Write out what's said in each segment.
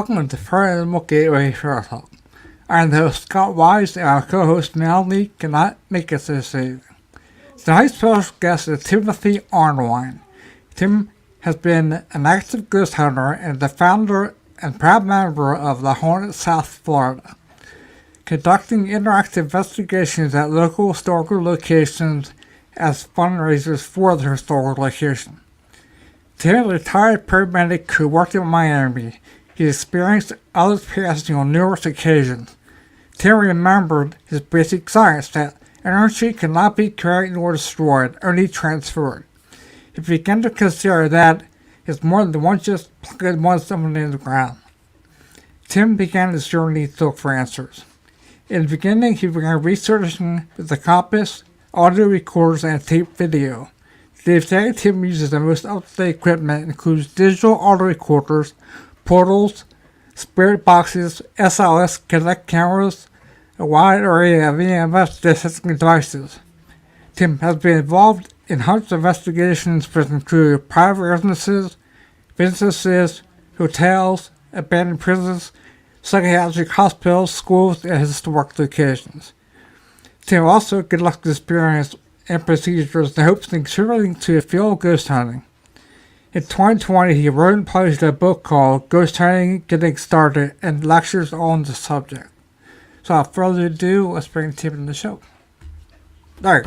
Welcome to Paranormal Gateway Short Talk. I'm the host Scott Wise, and our co-host Melanie cannot make it this evening. Tonight's special guest is Timothy Arnwine. Tim has been an active ghost hunter and the founder and proud member of the Haunted South Florida, conducting interactive investigations at local historical locations as fundraisers for the historical location. Tim is a retired paramedic who worked in Miami. He experienced others passing on numerous occasions. Tim remembered his basic science that energy cannot be carried nor destroyed, only transferred. He began to consider that it's more than just plugging one something in the ground. Tim began his journey to look for answers. In the beginning, he began researching with the compass, audio recorders, and tape video. Today, Tim uses the most up-to-date equipment, includes digital audio recorders, portals, spirit boxes, SLS Connect cameras, a wide array of EMS detecting devices. Tim has been involved in hundreds of investigations which include private residences, businesses, hotels, abandoned prisons, psychiatric hospitals, schools, and historic locations. Tim also conducted experience and procedures in hopes of contributing to the field of ghost hunting. In 2020, he wrote and published a book called Ghost Hunting Getting Started and lectures on the subject. So without further ado, let's bring Tim in the show. There.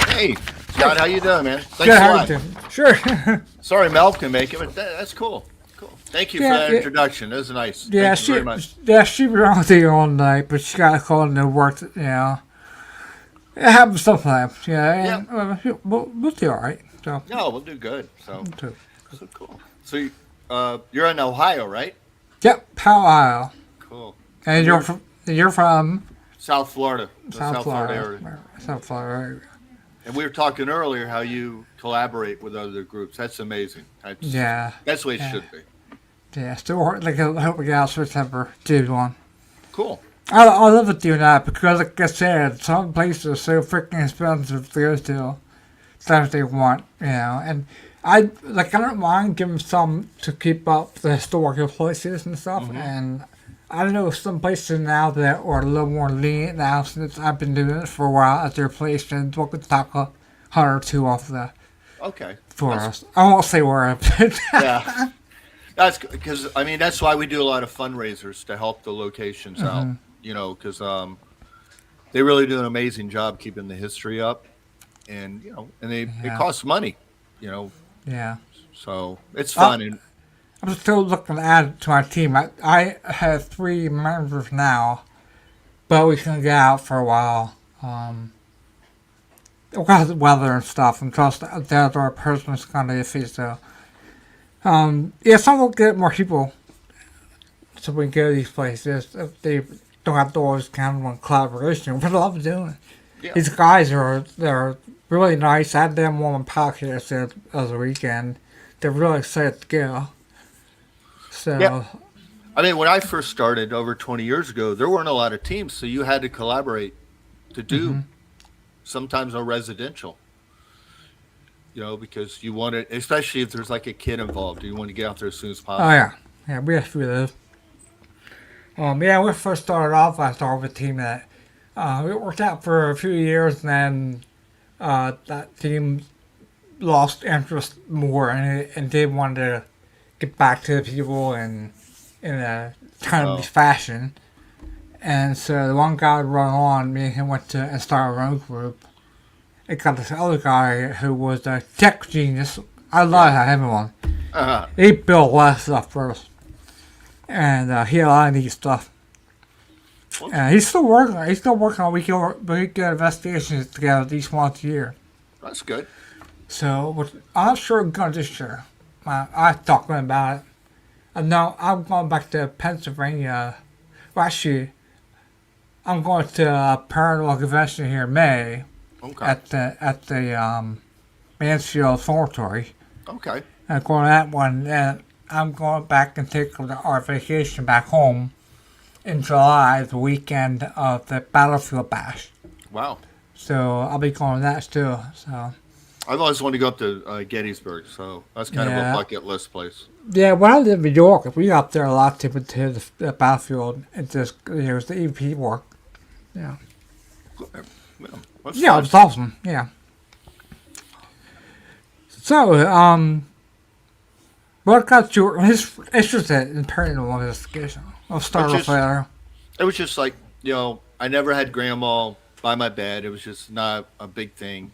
Hey, Scott, how you doing, man? Thanks Good, a how lot. you doing? Sure. Sorry Mel can make it, but that's cool. Cool. Thank you for that introduction. That was nice. Yeah, Thank you very much. she was on with you all night, but she got called into work, you know. It happens sometimes, yeah. And we'll do all right. So. No, we'll do good. So cool. So you're in Ohio, right? Yep, Ohio. Cool. And you're from South Florida. South Florida area. South Florida area. And we were talking earlier how you collaborate with other groups. That's amazing. That's the way it should be. Yeah, still helping out September, do one. Cool. I love it doing that because, like I said, some places are so freaking expensive to go to. Stuff they want, you know. And I don't mind giving some to keep up the historical places and stuff. Mm-hmm. And I know some places now that are a little more lenient now since I've been doing it for a while at their place, and we'll talk a hundred or two off the. Okay. For us, I won't say where. Yeah. That's because that's why we do a lot of fundraisers to help the locations out. You know, because they really do an amazing job keeping the history up, and it costs money, you know. Yeah. So it's fun. And I'm still looking to add to my team. I have 3 members now, but we can get out for a while. Because of the weather and stuff, and plus the other person is kind of iffy, so. Some will get more people so we can go to these places. If they don't have to always count on collaboration, but I love doing it. Yeah. These guys they're really nice. I had them on my podcast the other weekend. They're really excited to go. So, yeah. When I first started over 20 years ago, there weren't a lot of teams, so you had to collaborate to do sometimes a residential. You know, because you want it, especially if there's like a kid involved, you want to get out there as soon as possible. Oh, yeah. Yeah, we have to do those. When we first started off, I started with a team that it worked out for a few years, and then that team lost interest more, and they wanted to get back to the people in a timely fashion. And so the one guy would run on, me and him went to and started our own group. It got this other guy who was a tech genius. I love him one. He built a lot of stuff first. And he had a lot of neat stuff. And he's still working on weekend investigations together at least once a year. That's good. So I'm not sure I'm going to this year. I talked to him about it. No, I'm going back to Pennsylvania. Well, actually, I'm going to a paranormal convention here in May. Okay. At the Mansfield Dormitory. Okay. I'm going to that one, and I'm going back and take our vacation back home in July, the weekend of the Battlefield Bash. Wow. So I'll be going to that too. So I've always wanted to go up to Gettysburg, so that's kind of a bucket list place. Yeah, when I lived in New York, we got up there a lot to the battlefield and just, it was the EP work. Yeah. Well, that's Yeah, it fun. was awesome. Yeah. So, what got you interested in paranormal investigation? I'll It was start off just, there. it was just like, I never had grandma by my bed. It was just not a big thing.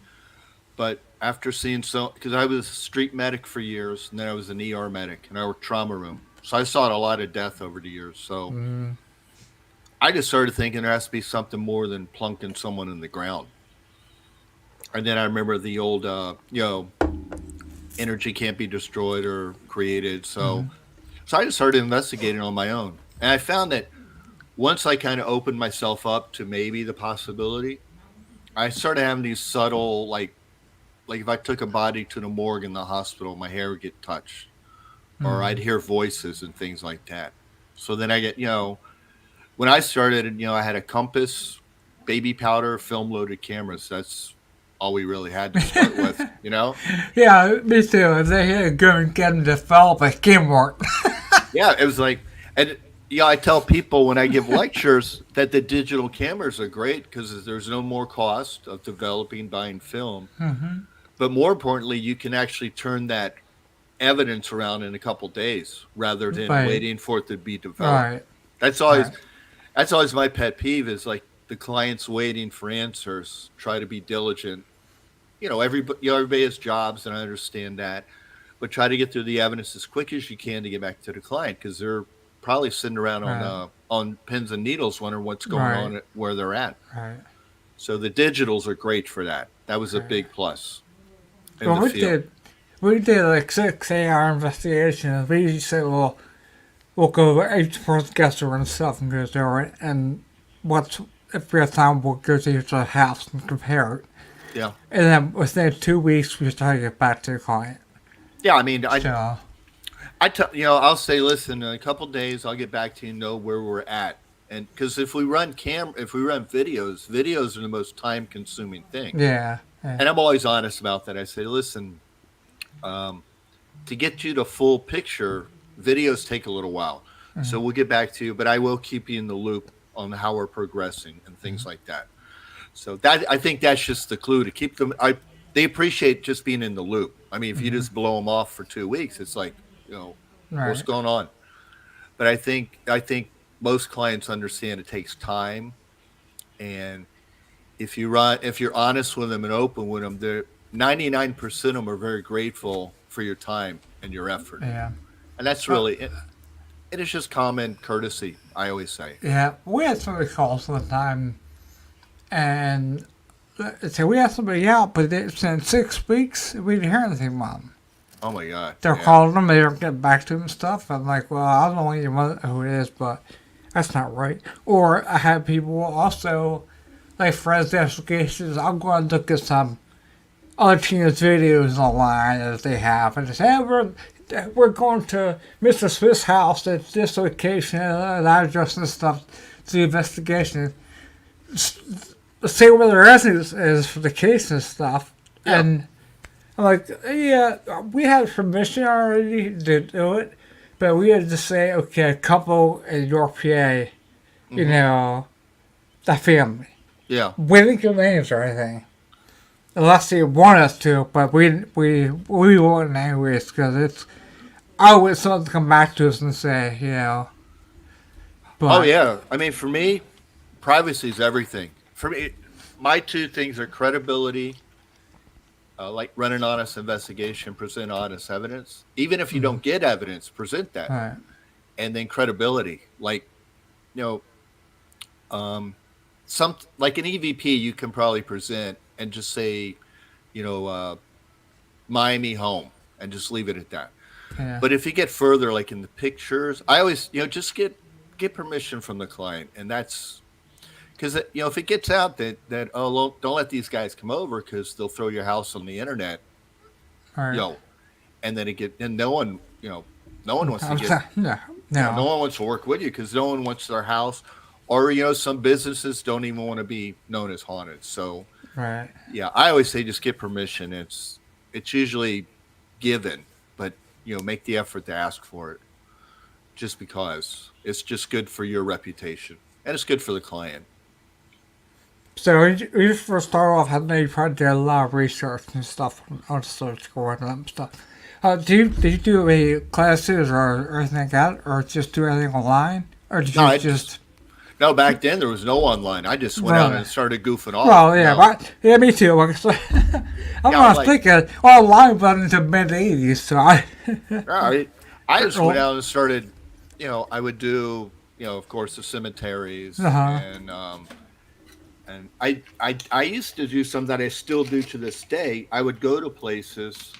But after seeing because I was a street medic for years, and then I was an ER medic, and I worked trauma room. So I saw a lot of death over the years. So Mm, I just started thinking there has to be something more than plunking someone in the ground. And then I remember the old, energy can't be destroyed or created. So, mm, so I just started investigating on my own, and I found that once I kind of opened myself up to maybe the possibility, I started having these subtle, like if I took a body to the morgue in the hospital, my hair would get touched, or I'd mm. hear voices and things like that. So then I get, when I started, I had a compass, baby powder, film loaded cameras. That's all we really had to start with. Yeah, me too. If they had to go and get them to develop a teamwork. Yeah, it was like, and I tell people when I give lectures that the digital cameras are great because there's no more cost of developing, buying film. Hmm. But more importantly, you can actually turn that evidence around in a couple days rather than Right, waiting for it to be developed. right, That's always right, that's always my pet peeve is like the clients waiting for answers. Try to be diligent. Everybody has jobs, and I understand that, but try to get through the evidence as quick as you can to get back to the client because they're probably sitting around right, on pins and needles wondering what's going right, on where they're at. right, So the digitals are great for that. That was a right. big plus in Well, the field. we did like 6 AR investigations. We said, well, we'll go over each person's guest room and stuff and go through it. And what's, if we have time, we'll go to each house and compare it. Yeah, And then within 2 weeks, we try to get back to the client. yeah. I mean, So, I'll say, listen, in a couple days, I'll get back to you and know where we're at. And because if we run videos are the most time consuming thing. yeah, yeah. And I'm always honest about that. I say, listen, um, to get you the full picture, videos take a little while. So Mm-hmm. we'll get back to you, but I will keep you in the loop on how we're progressing and things like that. So that I think that's just the clue to keep them. They appreciate just being in the loop. I mean, if you Mm-hmm. just blow them off for 2 weeks, it's like, what's Right, going on? But I think most clients understand it takes time, and if you're honest with them and open with them, they're 99% of them are very grateful for your time and your effort, yeah. and that's Uh, really it. It is just common courtesy. I always say, yeah, we had somebody call us one time, and so we had somebody out, but it's in 6 weeks, we didn't hear anything from them. oh my god, They're yeah, calling them, they don't get back to them and stuff. I'm like, well, I don't know even who it is, but that's not right. Or I have people also, like friends investigations, I'll go and look at some other teams' videos online that they have, and they say, hey, we're going to Mr. Smith's house at this location, and I address this stuff to the investigation. See where the residence is for the case and stuff. yeah, And I'm like, yeah, we have permission already to do it, but we had to say, okay, a couple in York, PA, you hmm, know, the family. yeah, We didn't give names or anything. Unless they want us to, but we wouldn't anyways, because it's, I always something to come back to us and say, oh but, yeah. I mean, for me, privacy is everything. For me, my two things are credibility, like run an honest investigation, present honest evidence. Even if you mm, don't get evidence, present that, alright, and then credibility. Like you know, um, some like an EVP, you can probably present and just say, you know, uh, Miami home, and just leave it at that. yeah, But if you get further, like in the pictures, I always, just get permission from the client, and that's because if it gets out that oh don't let these guys come over because they'll throw your house on the internet, you alright. know, and then no one no one wants to I'm get sorry, no, no no, one wants to work with you because no one wants their house, or some businesses don't even want to be known as haunted. So right, yeah, I always say just get permission. It's usually given, but make the effort to ask for it, just because it's just good for your reputation and it's good for the client. So you first start off, and you probably did a lot of research and stuff on search going and stuff. Did you do any classes or anything like that, or just do everything online, or did you No, no, back then there was no online. I just went out and started goofing off. Well, yeah, yeah, me too. I'm not thinking online, but into mid '80s, so I just went out and started. I would do, of course, the cemeteries, and I used to do something that I still do to this day. I would go to places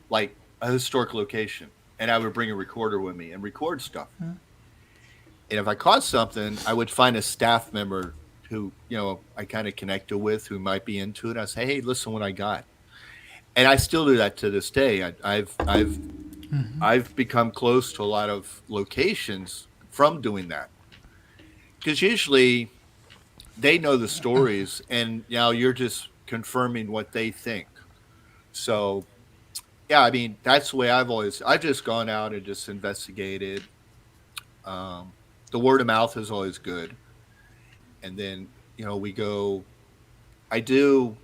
like a historic location, and I would bring a recorder with me and record stuff. And if I caught something, I would find a staff member who, I kind of connected with, who might be into it. I say, hey, listen what I got. And I still do that to this day. I've become close to a lot of locations from doing that. Because usually they know the stories, and now you're just confirming what they think. So, yeah, I mean, that's the way I've just gone out and just investigated. The word of mouth is always good. And then, I do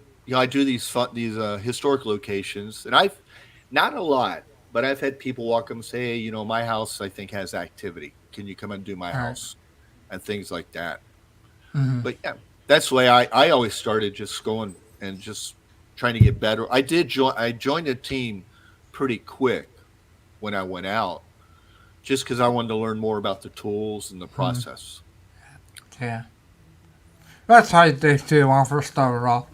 these historic locations, and I've, not a lot, but I've had people walk up and say, hey, my house, I think, has activity. Can you come and do my house? And things like that. Mm-hmm. But yeah, that's the way I always started, just going and just trying to get better. I joined a team pretty quick when I went out, just because I wanted to learn more about the tools and the process. Yeah. That's how I did too when I first started off.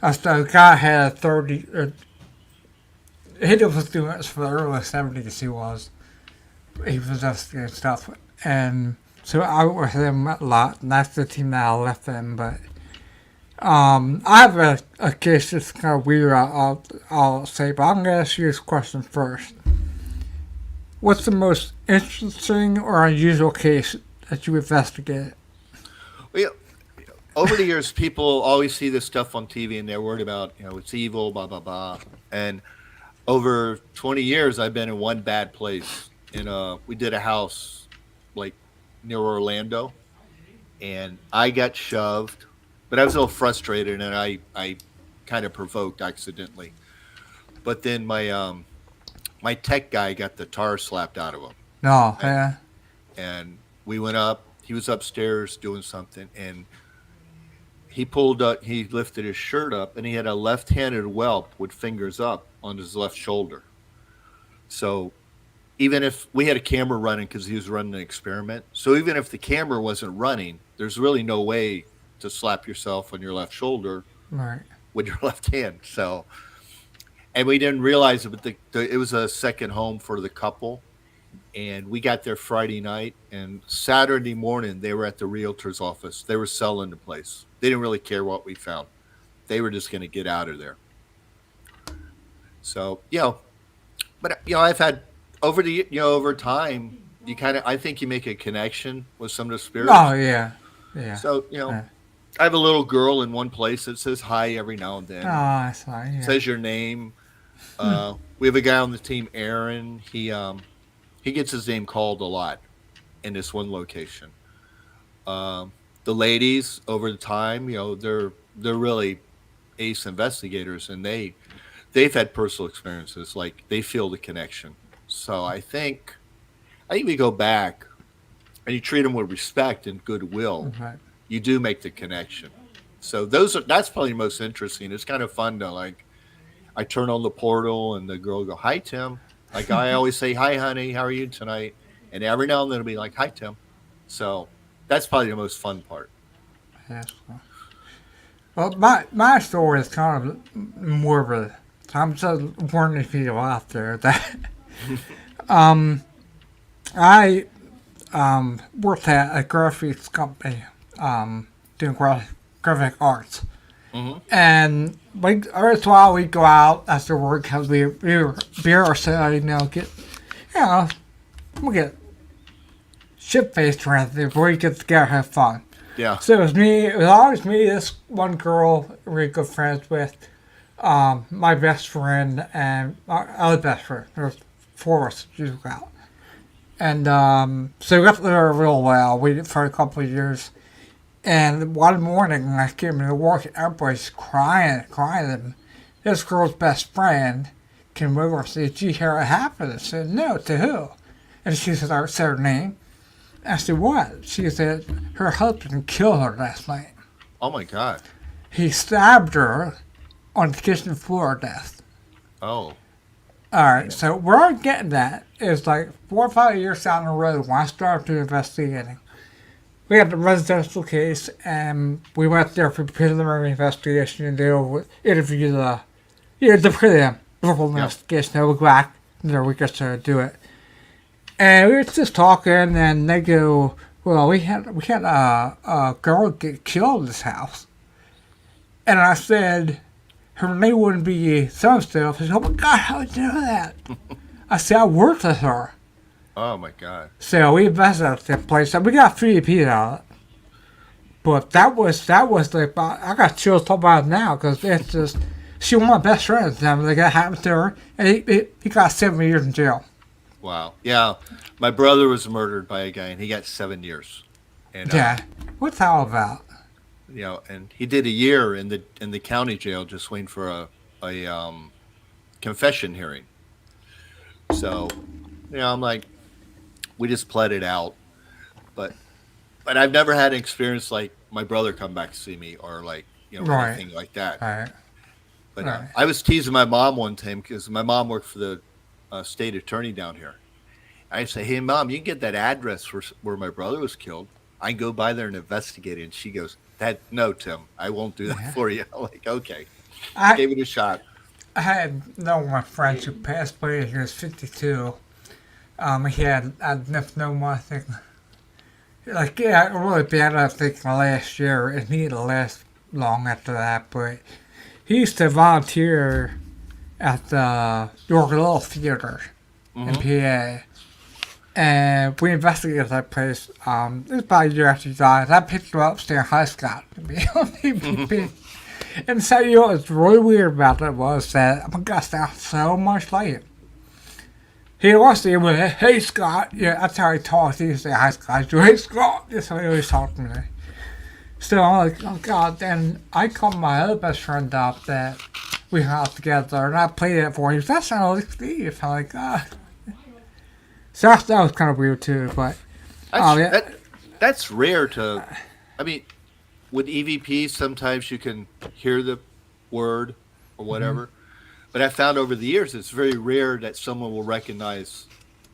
The guy had 30, he was doing this for the early 70s, he was just doing stuff. And so I worked with him a lot, and that's the team that I left him. But I have a case that's kind of weird, I'll say, but I'm going to ask you this question first. What's the most interesting or unusual case that you investigated? Well, over the years, people always see this stuff on TV, and they're worried about, it's evil, blah, blah, blah. And over 20 years, I've been in one bad place. We did a house, like, near Orlando, and I got shoved, but I was a little frustrated, and I kind of provoked accidentally. But then my tech guy got the tar slapped out of him. No, yeah. And we went up. He was upstairs doing something, and he pulled up. He lifted his shirt up, and he had a left-handed whelp with fingers up on his left shoulder. So even if we had a camera running, because he was running an experiment, so even if the camera wasn't running, there's really no way to slap yourself on your left shoulder with your left hand. So, and we didn't realize it, but it was a second home for the couple, and we got there Friday night, and Saturday morning they were at the realtor's office. They were selling the place. They didn't really care what we found. They were just going to get out of there. So, but I've had over time, I think you make a connection with some of the spirits. Oh yeah. So I have a little girl in one place that says hi every now and then. Oh, that's fine. Yeah. Says your name. We have a guy on the team, Aaron. He gets his name called a lot in this one location. The ladies over the time, they're really ace investigators, and they've had personal experiences, like they feel the connection. So I think we go back and you treat them with respect and goodwill. Right. You do make the connection. So that's probably the most interesting. It's kind of fun to, like, I turn on the portal and the girl will go, hi, Tim. Like, I always say, hi, honey, how are you tonight? And every now and then it'll be like, hi, Tim. So that's probably the most fun part. Yes. Well, my story is kind of more of a, I'm just warning people out there that I worked at a graphics company doing graphic arts. Mm-hmm. And every while we go out after work because we beer ourselves, we'll get shit-faced or anything before we get together and have fun. Yeah. So it was always me, this one girl we're good friends with, my best friend, and our other best friend. There's for us to do out. And so we got there real well. We did it for a couple of years. And one morning when I came into work, everybody's crying. And this girl's best friend came over and said, "Did you hear what happened?" I said, "No, to who?" And she said, "I said her name." I said, "What?" She said, "Her husband killed her last night. Oh my God. He stabbed her on the kitchen floor to death." Oh. Alright, so where I'm getting at is like 4 or 5 years down the road when I started to investigating. We had a residential case and we went there for preliminary investigation and they would interview the prelim before the investigation. They would go back and then we get to do it. And we were just talking and they go, "Well, we had a girl get killed in this house." And I said, "Her name wouldn't be so-and-so." She said, "Oh my God, how would you know that?" I said, "I worked with her." Oh my God. So we investigated that place. And we got 3 repeat out of it. But that was like, I got chills talking about it now because it's just, she was my best friend at the time. Like, that happened to her. And he got 7 years in jail. Wow. Yeah. My brother was murdered by a guy and he got 7 years. And, Yeah. What's that all about? you know, and he did a year in the county jail just waiting for a confession hearing. So, I'm like, we just pled it out, but I've never had an experience like my brother come back to see me or like Right. anything like that. Right. But Right. I was teasing my mom one time because my mom worked for the state attorney down here. I say, "Hey, Mom, you can get that address where my brother was killed. I can go by there and investigate it." And she goes, "No, Tim, I won't do that for you." I'm like, okay. I Gave it a shot. had one of my friends who passed away. He was 52. He had lymphoma, I think. Like, yeah, really bad, I think, last year. And he didn't last long after that. But he used to volunteer at the York Little Theater in PA. And we investigated that place. It was about a year after he died. I picked him up staying high school to be on PGPT. And so, what's really weird about it was that, oh my God, sounds so much like him. He always said, "Hey, Scott." Yeah, that's how he talks. He used to say, "Hi, Scott." He'd go, "Hey, Scott." That's how he always talked to me. So I'm like, oh God. Then I called my other best friend up that we hung out together, and I played it for him. He was, "That sounds like Steve." I'm like, God. So that was kind of weird too, but That's rare to. I mean, with EVP, sometimes you can hear the word or whatever. But I found over the years it's very rare that someone will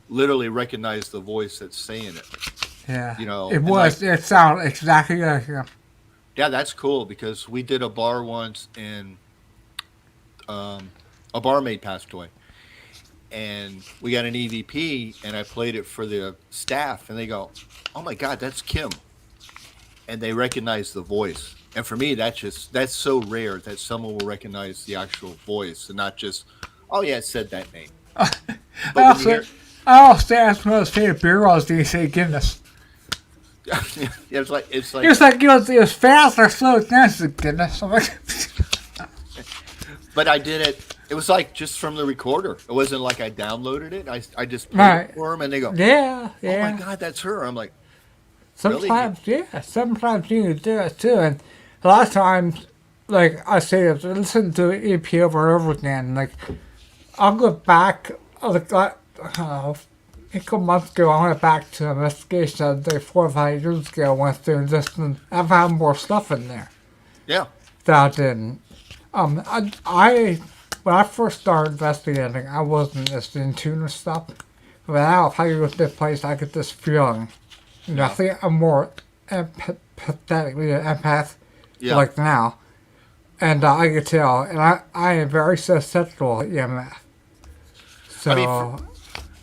literally recognize the voice that's saying it. yeah, It was. It sounded exactly like him. Yeah, that's cool because we did a bar once and a barmaid passed away. And we got an EVP and I played it for the staff and they go, "Oh my God, that's Kim." And they recognize the voice. And for me, that's so rare that someone will recognize the actual voice and not just, "Oh yeah, it said that name." I also asked one of those favorite beer rolls, "Do you say Guinness?" it's like He was like, it was fast or slow. That's Guinness. I'm like, but I did it. It was like just from the recorder. It wasn't like I downloaded it. I just played it for them and they go, yeah. "Oh my God, that's her." I'm like, Sometimes, sometimes you can do it too. And a lot of times, like I say, if I listen to the EP over and over again, like I'll go back, like, a couple months ago, I went back to an investigation I did 4 or 5 years ago. I went through and just, and I found more stuff in there. Yeah. That I didn't. When I first started investigating, I wasn't as in tune with stuff. But now, if I go to this place, I get this feeling. I think I'm more empath, like now. And I can tell. And I am very susceptible to EMF. So, I mean,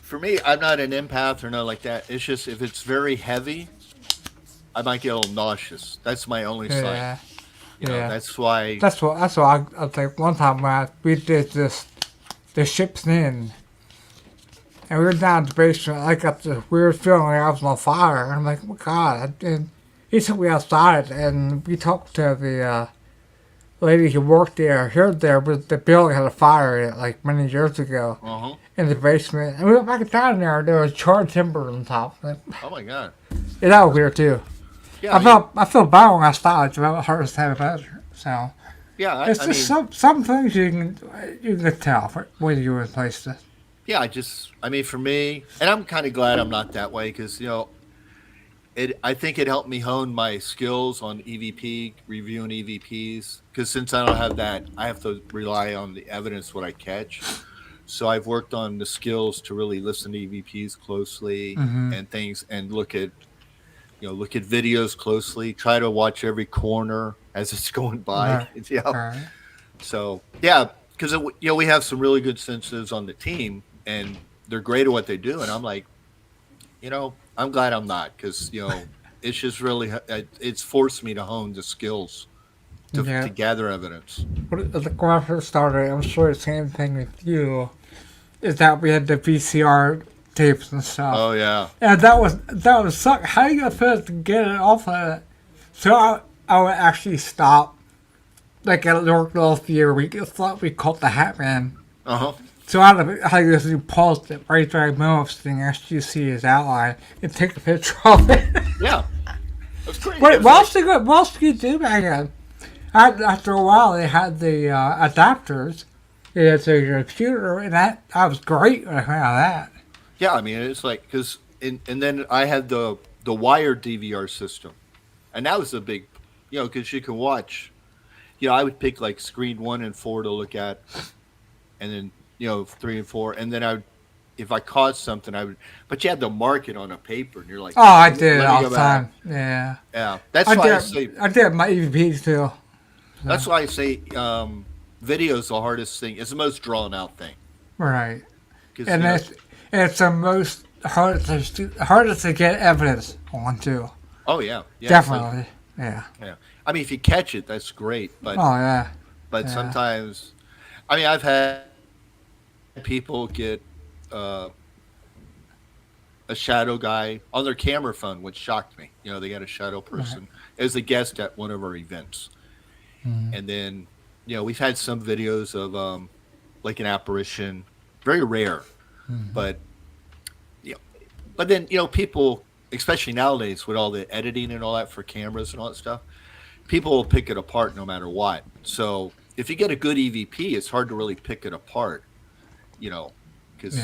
for me, I'm not an empath or nothing like that. It's just if it's very heavy, I might get a little nauseous. That's my only sign. That's why. That's what I think. One time when we did the ship's in, and we were down in the basement. I got this weird feeling like I was on fire. And I'm like, oh my God. And he took me outside, and we talked to lady who worked there heard there, but the building had a fire in it like many years ago in the basement. And we went back down there, and there was charred timber on top. Oh my God. Yeah, that was weird too. Yeah. I felt bad when I stopped. It was hard to have it. So Yeah. it's just some things you can tell when you replace this. Yeah. I mean, for me, and I'm kind of glad I'm not that way because I think it helped me hone my skills on EVP, reviewing EVPs. Because since I don't have that, I have to rely on the evidence what I catch. So I've worked on the skills to really listen to EVPs closely and things, and look at videos closely. Try to watch every corner as it's going by. Right. Right. So yeah, because we have some really good sensitives on the team, and they're great at what they do. And I'm like, I'm glad I'm not, because it's just really it's forced me to hone the skills to gather evidence. When I first started, I'm sure the same thing with you, is that we had the VCR tapes and stuff. Oh yeah. And that was suck. How you supposed to get it off of it? So I would actually stop. Like at North last year, we called the Hat Man. So I had to just pause it right there, most thing, actually see his outline and take a picture of it. Yeah, that's great. What else did you do back then? After a while, they had the adapters. It's a computer, and that was great when I found out that. Yeah, I mean, it's like, and then I had the wired DVR system, and that was a big, because you can watch. I would pick like screen 1 and 4 to look at, and then 3 and 4, and then if I caught something, but you had to mark it on a paper, and you're like, oh, I did it all the time. Yeah. Yeah, that's why I say I did my EVPs too. So. That's why I say video is the hardest thing. It's the most drawn out thing. Right. And it's the most hardest to get evidence on too. Oh yeah. Definitely. Yeah. I mean, if you catch it, that's great. But But sometimes, I mean, I've had people get a shadow guy on their camera phone, which shocked me. They got a shadow person as a guest at one of our events. And then, we've had some videos of like an apparition, very rare, but then people, especially nowadays with all the editing and all that for cameras and all that stuff, people will pick it apart no matter what. So if you get a good EVP, it's hard to really pick it apart, because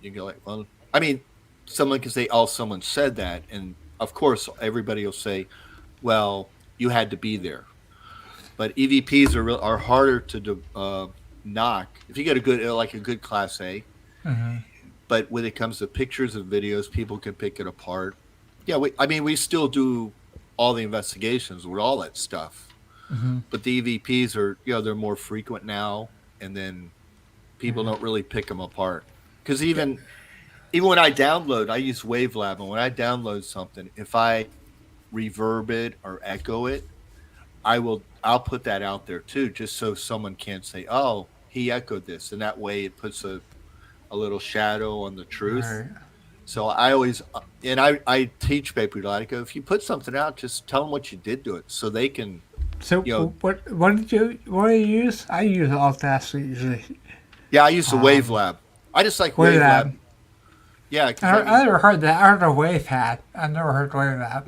you go like, well, I mean, someone can say, oh, someone said that, and of course everybody will say, well, you had to be there. But EVPs are harder to knock if you get a good class A. But when it comes to pictures and videos, people can pick it apart. Yeah, we still do all the investigations with all that stuff. But the EVPs are they're more frequent now, and then people don't really pick them apart. Because even when I download, I use WaveLab, and when I download something, if I reverb it or echo it, I'll put that out there too, just so someone can't say, oh, he echoed this, and that way it puts a little shadow on the truth. Right. So I always, and I teach people, I go, if you put something out, just tell them what you did to it, so they can. So what do you use? I use Audacity usually. Yeah, I use the WaveLab. I just like WaveLab. Yeah, I never heard that. I heard a WavePad. I never heard WaveLab.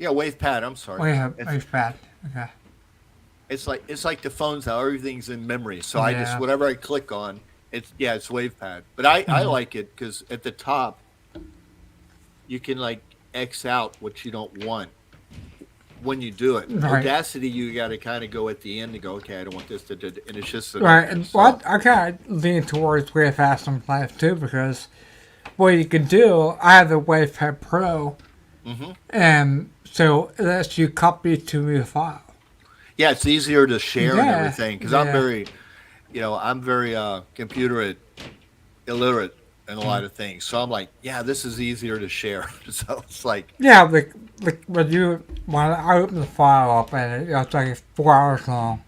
WavePad. I'm sorry. WavePad. Okay. It's like the phones now. Everything's in memory. So I just whatever I click on, it's WavePad. But I like it because at the top, you can like X out what you don't want when you do it. Right. Audacity, you got to kind of go at the end and go, okay, I don't want this to do, and it's just right. And I kind of lean towards WavePad sometimes too, because what you can do, I have the WavePad Pro, and so it lets you copy to the file. Yeah, it's easier to share and everything because I'm very computer illiterate in a lot of things. So I'm like, this is easier to share. So it's like like when I open the file up and it's like 4 hours long,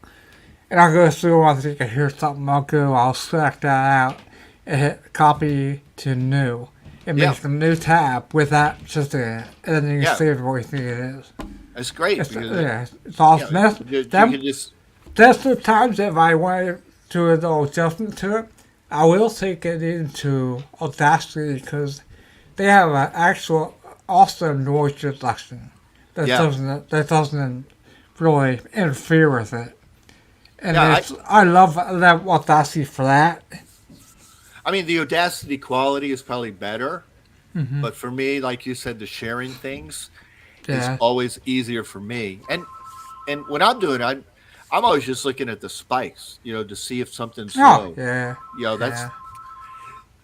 and I go through, I think I hear something, I'll select that out and hit copy to new. It makes a new tab with that just in it, and then you can save it what you think it is. It's great It's, because yeah, it's awesome. you That, can just that's the times if I want to do a little adjustment to it, I will take it into Audacity because they have an actual awesome noise reduction yeah that doesn't really interfere with it. And yeah. I love Audacity for that. I mean the Audacity quality is probably better, Hmm. but for me, like you said, the sharing things is Yeah. always easier for me. And when I'm doing it, I'm always just looking at the spikes, to see if something's Oh, low. yeah. That's Yeah.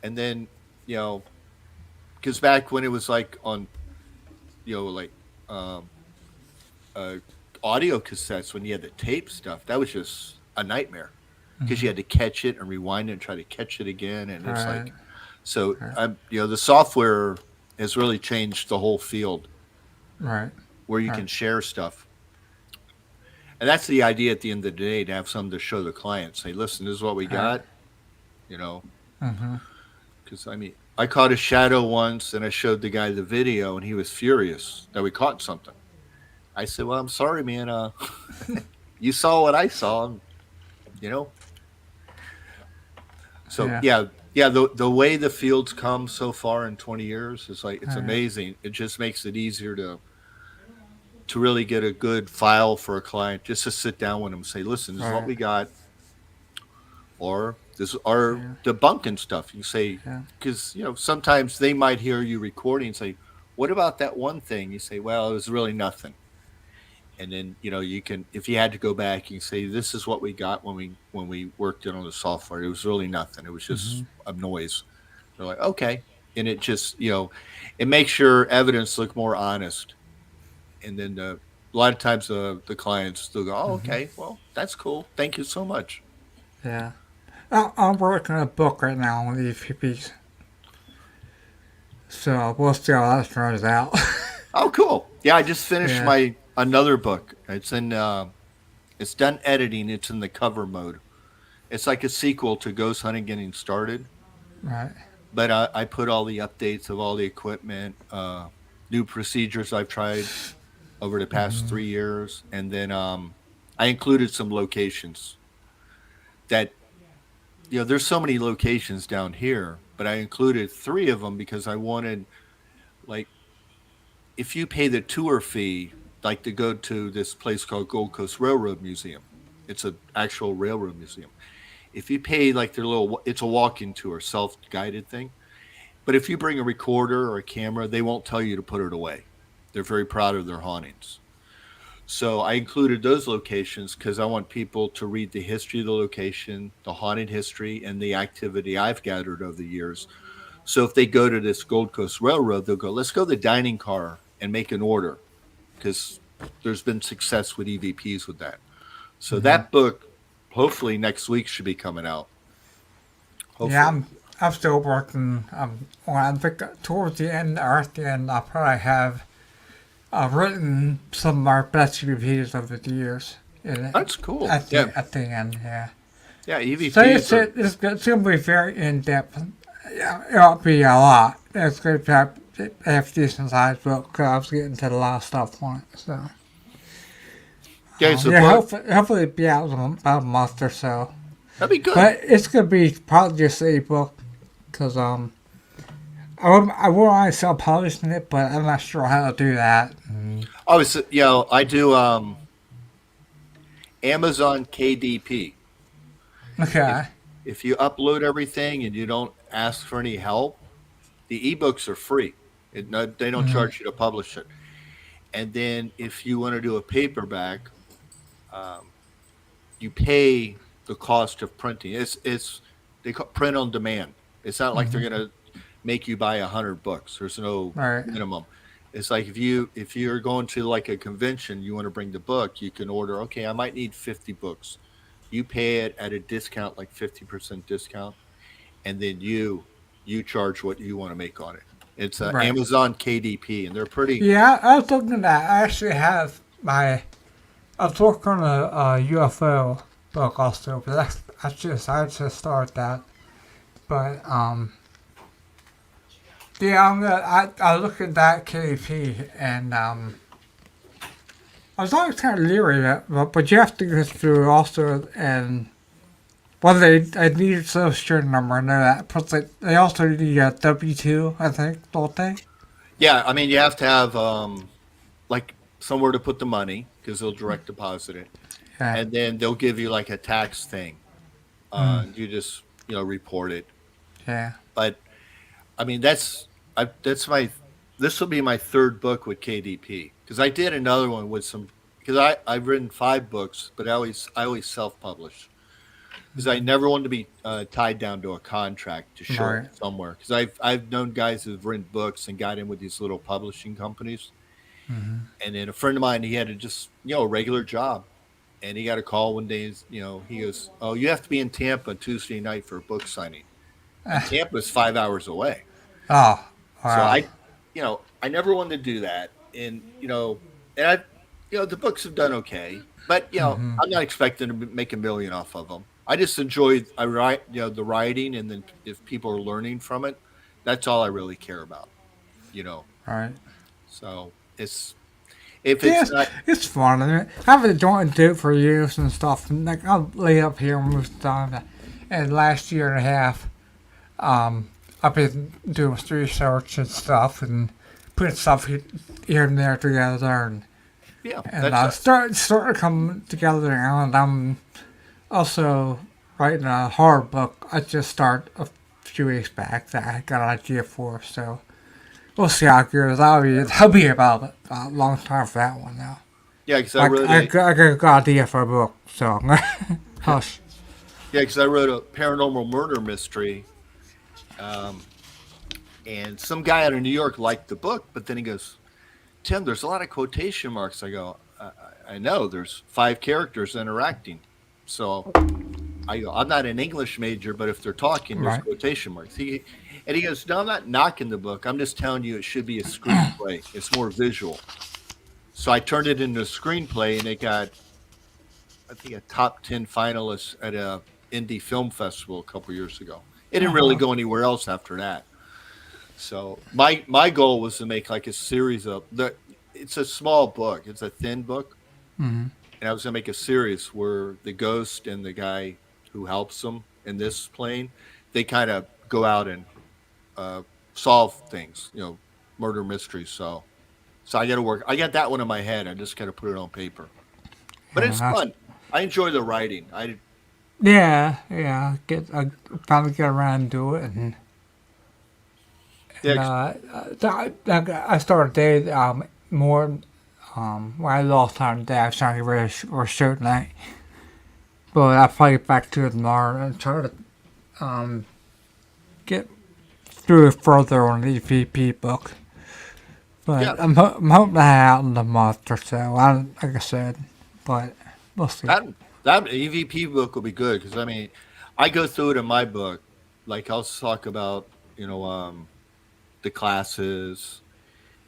and then you know because back when it was like on like um, uh, audio cassettes when you had the tape stuff, that was just a nightmare because you Hmm. had to catch it and rewind it and try to catch it again, and it's Right. like so. Right. The software has really changed the whole field Right. where you Right. can share stuff. And that's the idea at the end of the day to have something to show the client. Say, listen, this is what we Right. got, you know. Hmm. Because, I mean, I caught a shadow once and I showed the guy the video and he was furious that we caught something. I said, well, I'm sorry, man. You saw what I saw, you know. So, Yeah. yeah, the way the field's come so far in 20 years is like, it's Right. amazing. It just makes it easier to really get a good file for a client, just to sit down with them and say, listen, this is what Right. we got. Or this are Yeah. debunking stuff. You say, Yeah. because sometimes they might hear you recording and say, "What about that one thing?" You say, "Well, it was really nothing." And then you can, if you had to go back, you can say, "This is what we got when we worked it on the software. It was really nothing. It was just Hmm. a noise." They're like, "Okay," and it just it makes your evidence look more honest. And then a lot of times the clients still go, "Oh, Hmm. okay, well, that's cool. Thank you so much." Yeah. I'm working on a book right now on EVPs, so we'll see how that turns out. Oh, cool. Yeah, I just finished Yeah. my another book. It's done editing. It's in the cover mode. It's like a sequel to Ghost Hunting Getting Started, Right. but I put all the updates of all the equipment, new procedures I've tried over the past Hmm. 3 years, and then I included some locations that there's so many locations down here, but I included three of them because I wanted, like, if you pay the tour fee, like to go to this place called Gold Coast Railroad Museum, it's an actual railroad museum. If you pay like their little, it's a walk-in tour, self-guided thing. But if you bring a recorder or a camera, they won't tell you to put it away. They're very proud of their hauntings. So I included those locations because I want people to read the history of the location, the haunted history, and the activity I've gathered over the years. So if they go to this Gold Coast Railroad, they'll go, let's go to the dining car and make an order because there's been success with EVPs with that. So Hmm. that book, hopefully next week, should be coming out. Yeah. Hopefully. I'm still working. Well, I think towards the end or at the end, I'll probably have written some of our best reviews over the years. In, That's cool. Yeah. at the end, yeah. Yeah. So EVPs are. it's going to be very in depth. Yeah, it'll be a lot. It's going to have decent sized book because I was getting to the last stuff on it. So Yeah. It's a yeah, book. hopefully it'll be out in about a month or so. That'd be good. But it's going to be probably just a book because I would want to self publishing it, but I'm not sure how to do that. Oh, I do Amazon KDP. If Okay. if you upload everything and you don't ask for any help, the ebooks are free. No, they don't Hmm. charge you to publish it. And then if you want to do a paperback, um, you pay the cost of printing. It's they call print on demand. It's not like they're Hmm. gonna make you buy 100 books. There's no Right. minimum. It's like if you're going to like a convention, you want to bring the book, you can order. Okay, I might need 50 books. You pay it at a discount, like 50% discount, and then you charge what you want to make on it. It's Right. Amazon KDP, and they're pretty. Yeah, I was looking at that. I actually have my. I was working on a UFO book also, but I just decided to start that. But yeah, I look at that KP and I was always kind of leery of it, but you have to go through also and well, I need a social security number. I know that. Plus, they also need a W-2, I think, don't they? Yeah, I mean, you have to have like somewhere to put the money because they'll direct deposit it, Yeah. and then they'll give you like a tax thing. You just report it. Yeah. But I mean, that's my this will be my third book with KDP because I did another one with some because I've written 5 books, but I always self publish because I never wanted to be tied down to a contract to show Right. it somewhere. Because I've known guys who've written books and got in with these little publishing companies, and then a friend of mine he had just a regular job, and he got a call one day. He goes, "Oh, you have to be in Tampa Tuesday night for a book signing," and Tampa's 5 hours away. Oh, So wow. I never wanted to do that, and the books have done okay, but I'm not expecting to make a million off of them. I write, the writing, and then if people are learning from it, that's all I really care about, you know. Right. So if Yeah, it's not, it's fun. I mean, I've been doing it for years and stuff. And like, I'll lay up here most of the time. And last year and a half, I've been doing research and stuff and putting stuff here and there together. yeah, And that's starting to come together now. And I'm also writing a horror book. I just started a few weeks back that I got an idea for. So we'll see how it goes. That'll be about a long time for that one now. yeah, because I got an idea for a book. So hush. yeah, because I wrote a paranormal murder mystery. And some guy out of New York liked the book, but then he goes, "Tim, there's a lot of quotation marks." I go, I know. There's 5 characters interacting, so I go, "I'm not an English major, but if they're talking, there's Right. quotation marks." And he goes, "No, I'm not knocking the book. I'm just telling you it should be a screenplay. It's more visual." So I turned it into a screenplay, and it got, I think, a top 10 finalist at a indie film festival a couple years ago. It didn't really go anywhere else after that. So my goal was to make like a series of it's a small book. It's a thin book. And I was gonna make a series where the ghost and the guy who helps them in this plane, they kind of go out and solve things, murder mysteries. So I got to work. I got that one in my head. I just got to put it on paper. But it's Yeah, fun. I enjoy the writing. yeah. I finally get around to it, and Yeah, I started day more when I lost time today. I was trying to get ready for a show tonight, but I'll probably get back to it tomorrow and try to get through it further on the EVP book. But yeah. I'm hoping to have it out in a month or so. Like I said, but we'll see. That EVP book will be good because I mean, I go through it in my book. Like I'll talk about the classes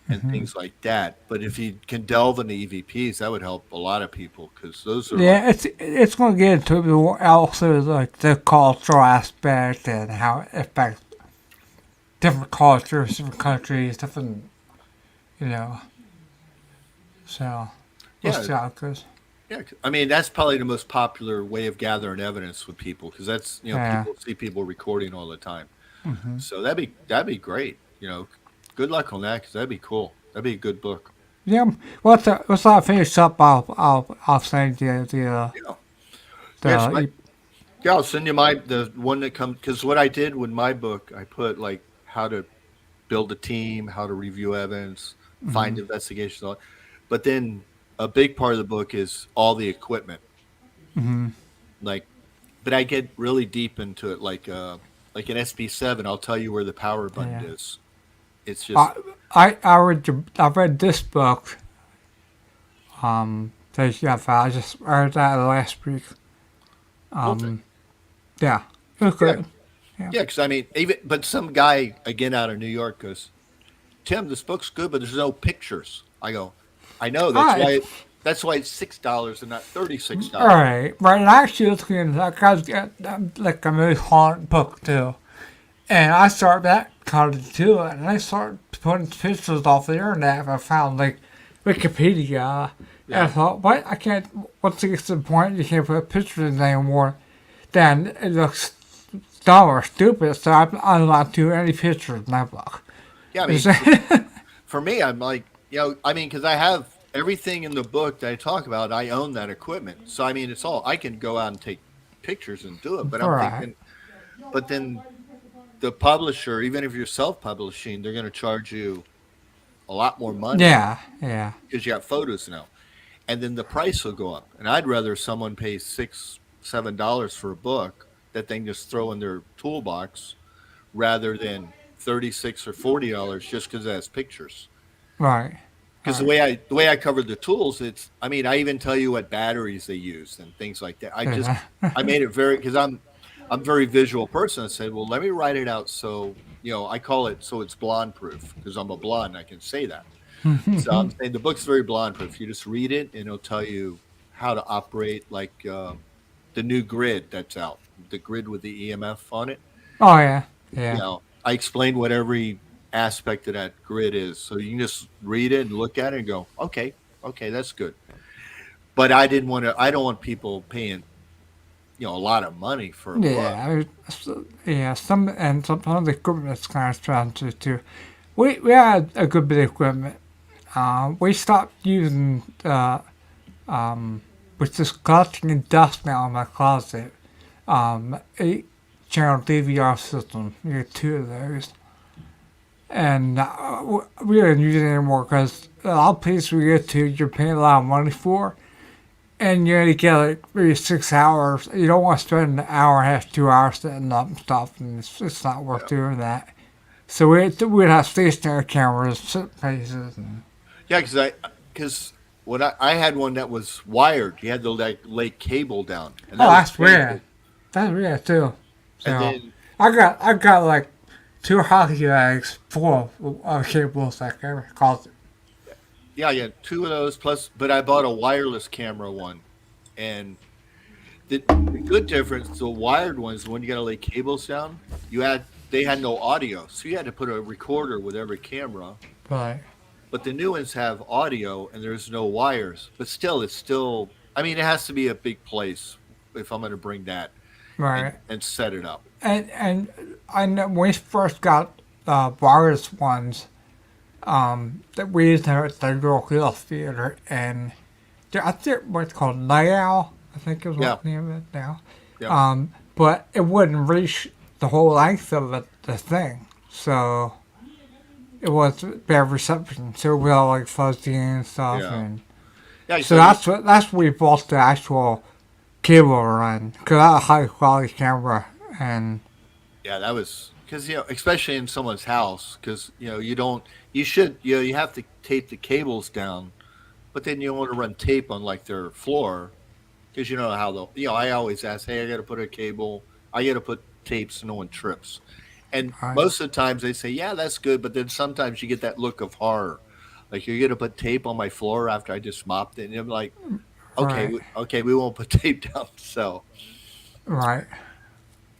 and things like that. But if you can delve into EVPs, that would help a lot of people because those are Yeah, it's going to get into also like the cultural aspect and how it affects different cultures, different countries, different, you know. So we'll yeah, see how it goes. yeah. I mean, that's probably the most popular way of gathering evidence with people because that's Yeah. people see people recording all the time. So that'd be great. Good luck on that because that'd be cool. That'd be a good book. Yeah. Once I finish up, I'll send you Yeah. Yes, the yeah, I'll send you the one that comes because what I did with my book, I put like how to build a team, how to review evidence, find investigations, but then a big part of the book is all the equipment. Like, but I get really deep into it, like an SB7. I'll tell you where the power button Yeah. is. It's just I read this book. That you have. I just read that last week. Yeah. It was good. yeah, because I mean, but some guy again out of New York goes, "Tim, this book's good, but there's no pictures." I go, "I know Alright. that's why it's $6 and not $36." Right. And I actually was looking like I was getting like a really haunted book too. And I started that kind of too, and I started putting pictures off the internet. I found like Wikipedia, And I thought, what? I can't, once it gets to the point you can't put pictures in anymore, then it looks dumb or stupid, so I'm not doing any pictures in my book. Yeah, I mean, for me, I'm like, I mean, because I have everything in the book that I talk about, I own that equipment. So, I mean, it's all, I can go out and take pictures and do it. But I'm Right. thinking, but then the publisher, even if you're self publishing, they're going to charge you a lot more money Yeah, yeah. because you have photos now. And then the price will go up. And I'd rather someone pay $6, $7 for a book that they can just throw in their toolbox rather than 36 or $40 just because it has pictures. Right. Because the way I covered the tools, it's, I mean, I even tell you what batteries they use and things like that. Yeah. I made it very, because I'm a very visual person. I said, well, let me write it out so, I call it so it's blonde proof because I'm a blonde. I can say that. So I'm saying the book's very blonde proof. You just read it and it'll tell you how to operate like the new grid that's out, the grid with the EMF on it. Oh, yeah. Yeah. I explained what every aspect of that grid is. So you can just read it and look at it and go, okay, that's good. But I don't want people paying, a lot of money for a book. Yeah, some of the equipment is kind of expensive too. We had a good bit of equipment. We stopped using which is collecting dust now in my closet. 8-channel DVR system. We had 2 of those, and we didn't use it anymore because a lot of places we go to, you're paying a lot of money for. And you only get like maybe 6 hours. You don't want to spend an hour and a half, 2 hours setting up and stuff, and it's not worth doing that. So we'd have stationary cameras, sit places. And Yeah, because what I had one that was wired. You had to lay cable down. And that was that's pretty weird. good. That's weird too. And So then I got like 2 hockey bags full of cables that I called it. yeah, 2 of those plus. But I bought a wireless camera one, and the good difference, the wired ones, when you got to lay cables down, they had no audio, so you had to put a recorder with every camera. Right. But the new ones have audio and there's no wires. But still, I mean, it has to be a big place if I'm going to bring that Right. and set it up. And I know when we first got wireless ones, that we used to at the local theater, and I think what's called Night Owl, I think is what the name of it now. Yeah. But it wouldn't reach the whole length of the thing, so it was bad reception. So we all like fuzzy and stuff, Yeah. and Yeah. so that's what we bought the actual cable run because I had a high quality camera, and Yeah, that was because especially in someone's house, because you have to tape the cables down, but then you don't want to run tape on like their floor, because you know how I always ask, hey, I got to put a cable, I got to put tape so no one trips, and right, most of the times they say, yeah, that's good, but then sometimes you get that look of horror, like you're gonna put tape on my floor after I just mopped it, and I'm like, okay, right, we won't put tape down, so. right.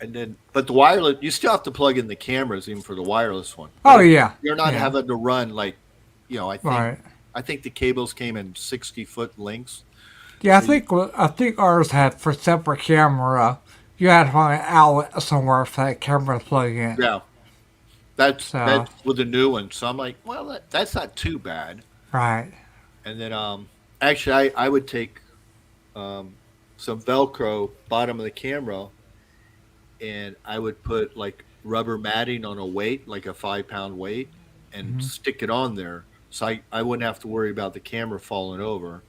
And then, but the wireless, you still have to plug in the cameras even for the wireless one. Oh But yeah, you're not yeah, having to run like, right. I think the cables came in 60-foot lengths. Yeah, So I think ours had for separate camera. You had to find an outlet somewhere for that camera to plug in. yeah, that's So with the new one. So I'm like, well, that's not too bad. right, And then, actually, I would take some Velcro bottom of the camera, and I would put like rubber matting on a weight, like a 5-pound weight, and hmm stick it on there. So I wouldn't have to worry about the camera falling over.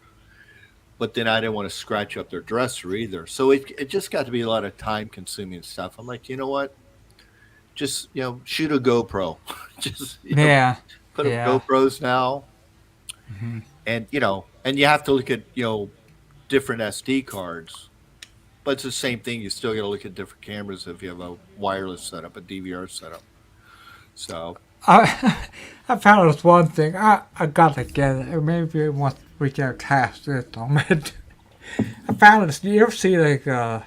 But then I didn't want to scratch up their dresser either. So it just got to be a lot of time consuming stuff. I'm like, you know what? Just, shoot a GoPro. Just, yeah, put up yeah, GoPros now. hmm And, and you have to look at, different SD cards. But it's the same thing. You still got to look at different cameras if you have a wireless setup, a DVR setup. So, I found this one thing. I gotta get it. Maybe once we get past it on it. I found this. Do you ever see like do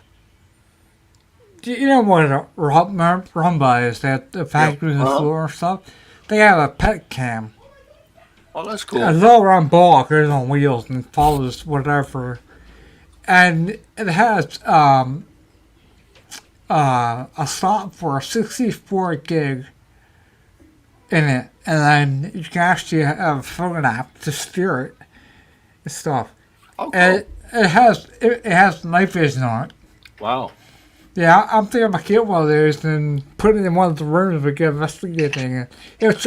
you know what a rumba is? That the yeah. factory the floor and stuff. They have a pet cam. Oh, that's A cool. low round ball goes on wheels and follows whatever. And it has a slot for a 64 gig in it, and then you can actually have a phone app to steer it and stuff. Oh, And cool. it has night vision on it. Wow. Yeah, I'm thinking I get one of those and put it in one of the rooms we get investigating. If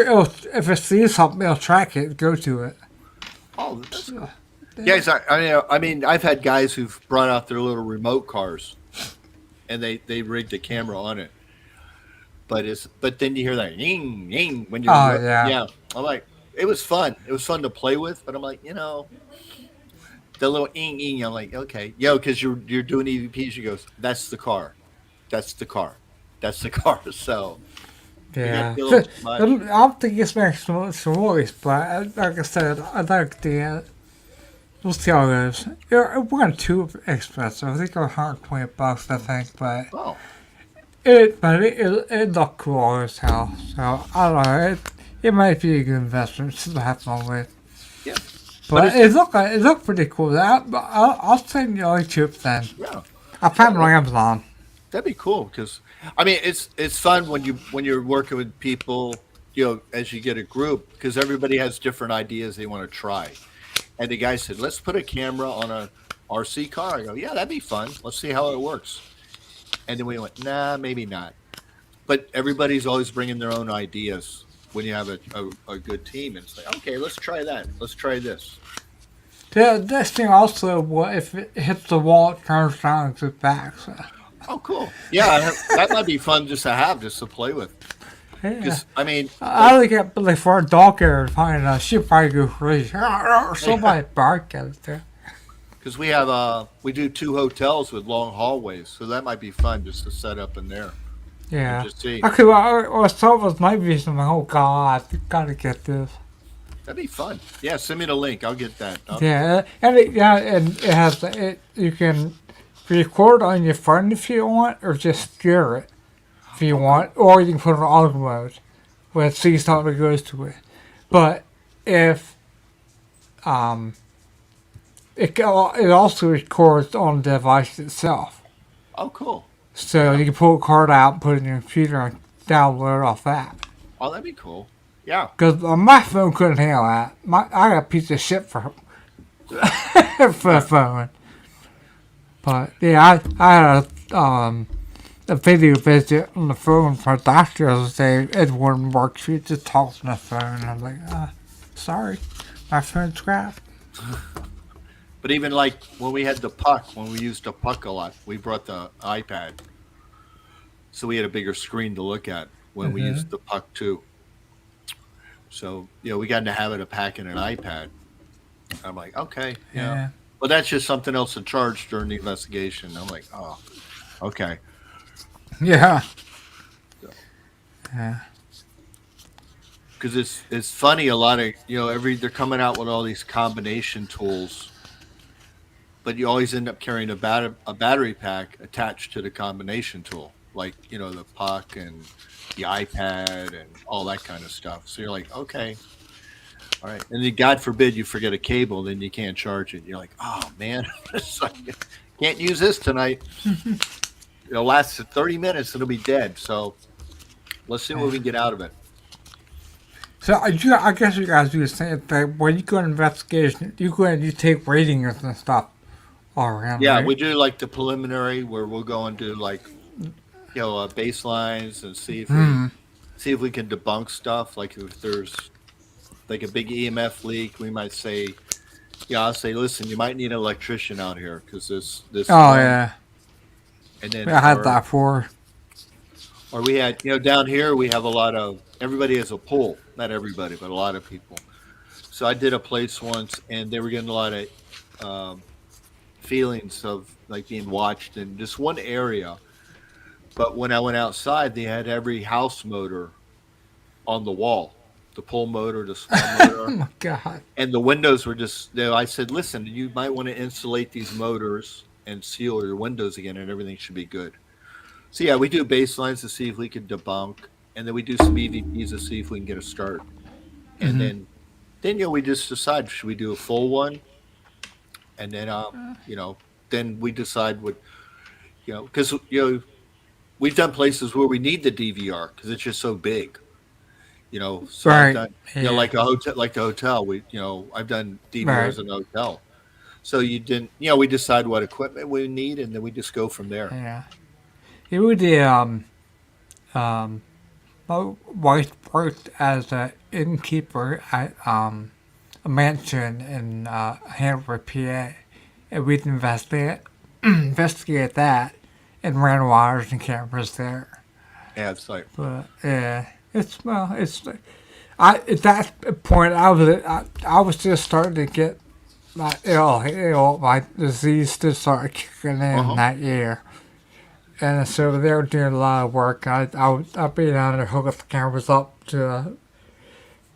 it sees something, it'll track it, go to it. Oh, that's So, cool. Yeah, I mean, I've had guys who've brought out their little remote cars and they rigged a camera on it. But then you hear that ying ying when oh you're yeah, yeah. I'm like, it was fun. It was fun to play with, but I'm like, the little ing ing. I'm like, okay, because you're doing EVPs. She goes, that's the car, that's the car, that's the car. So you got to yeah. be a So, little I smart. don't think it's makes some voice, but like I said, I like the. We'll see how it goes. It wasn't too expensive. I think it was $120, I think, but Oh, it looked cool as hell. So I don't know. It might be a good investment to have fun with. yeah, but But it looked pretty cool. I'll send you all YouTube then. yeah, I yeah. found it on Amazon. That'd be cool because I mean it's fun when you're working with people, as you get a group because everybody has different ideas they want to try. And the guy said, "Let's put a camera on a RC car." I go, "Yeah, that'd be fun. Let's see how it works." And then we went, "Nah, maybe not." But everybody's always bringing their own ideas when you have a good team. And it's like, okay, let's try that. Let's try this. This thing also, if it hits the wall, it turns around and goes back. So, Oh, cool. Yeah, that might be fun just to have, just to play with. yeah. Because I mean, I like it, but like for a dog here, find she probably go crazy. Somebody bark at it there. because we do two hotels with long hallways, so that might be fun just to set up in there and Yeah. just see. Okay, well, I saw it was night vision. I'm like, oh god, I gotta get this. That'd be fun. Yeah, send me the link. I'll get that. Yeah, and it has it. You can record on your phone if you want, or just steer it if you Okay. want, or you can put it on auto mode when it sees something that goes to it. But if um, it also records on the device itself, Oh, cool. so Yeah. you can pull a card out, put it in your computer, and download it off that. Oh, that'd be cool. Yeah. Because my phone couldn't handle that. I got a piece of shit for for a phone. But yeah, I had a video visit on the phone for a doctor the other day. It wouldn't work. She just talks on the phone. I'm like, sorry, my phone's crap. But even like when we had the puck, when we used the puck a lot, we brought the iPad, so we had a bigger screen to look at when we Mm-hmm. used the puck too. So we got in the habit of packing an iPad. I'm like, okay, yeah. Yeah, But that's just something else to charge during the investigation. I'm like, oh, okay. yeah, So, yeah. because it's funny. A lot of they're coming out with all these combination tools, but you always end up carrying a battery pack attached to the combination tool, like the puck and the iPad and all that kind of stuff. So you're like, okay, all right, and then God forbid you forget a cable, then you can't charge it. You're like, oh man, it's like, can't use this tonight. It'll last 30 minutes, it'll be dead. So let's see what we can get out of it. So I guess you guys do the same thing. When you go on investigation, you go and you take ratings and stuff all around, Yeah, right? we do like the preliminary where we'll go and do like baselines and Hmm. see if we can debunk stuff. Like if there's like a big EMF leak, we might say, I'll say, listen, you might need an electrician out here because this Oh line, yeah, and then I had that for. or we had down here we have a lot of everybody has a pool, not everybody, but a lot of people. So I did a place once, and they were getting a lot of um, feelings of like being watched in just one area. But when I went outside, they had every house motor on the wall, the pull motor, the small Oh motor, my god. and the windows were just. I said, "Listen, you might want to insulate these motors and seal your windows again, and everything should be good." So yeah, we do baselines to see if we can debunk, and then we do some EVPs to see if we can get a start, and Hmm. then then we just decide, should we do a full one, and then then we decide what, because we've done places where we need the DVR because it's just so big. So I've Right. done, Yeah. like a hotel, like the hotel. I've done Right. DVRs in a hotel. So you didn't, we decide what equipment we need, and then we just go from there. Yeah. It would um my wife worked as an innkeeper at a mansion in Hanover, PA, and we'd investigate that and ran wires and cameras there. Yeah, it's like, But yeah, it's at that point I was just starting to get my disease to start kicking in that year. And so they were doing a lot of work. I'd be down there hooking the cameras up to the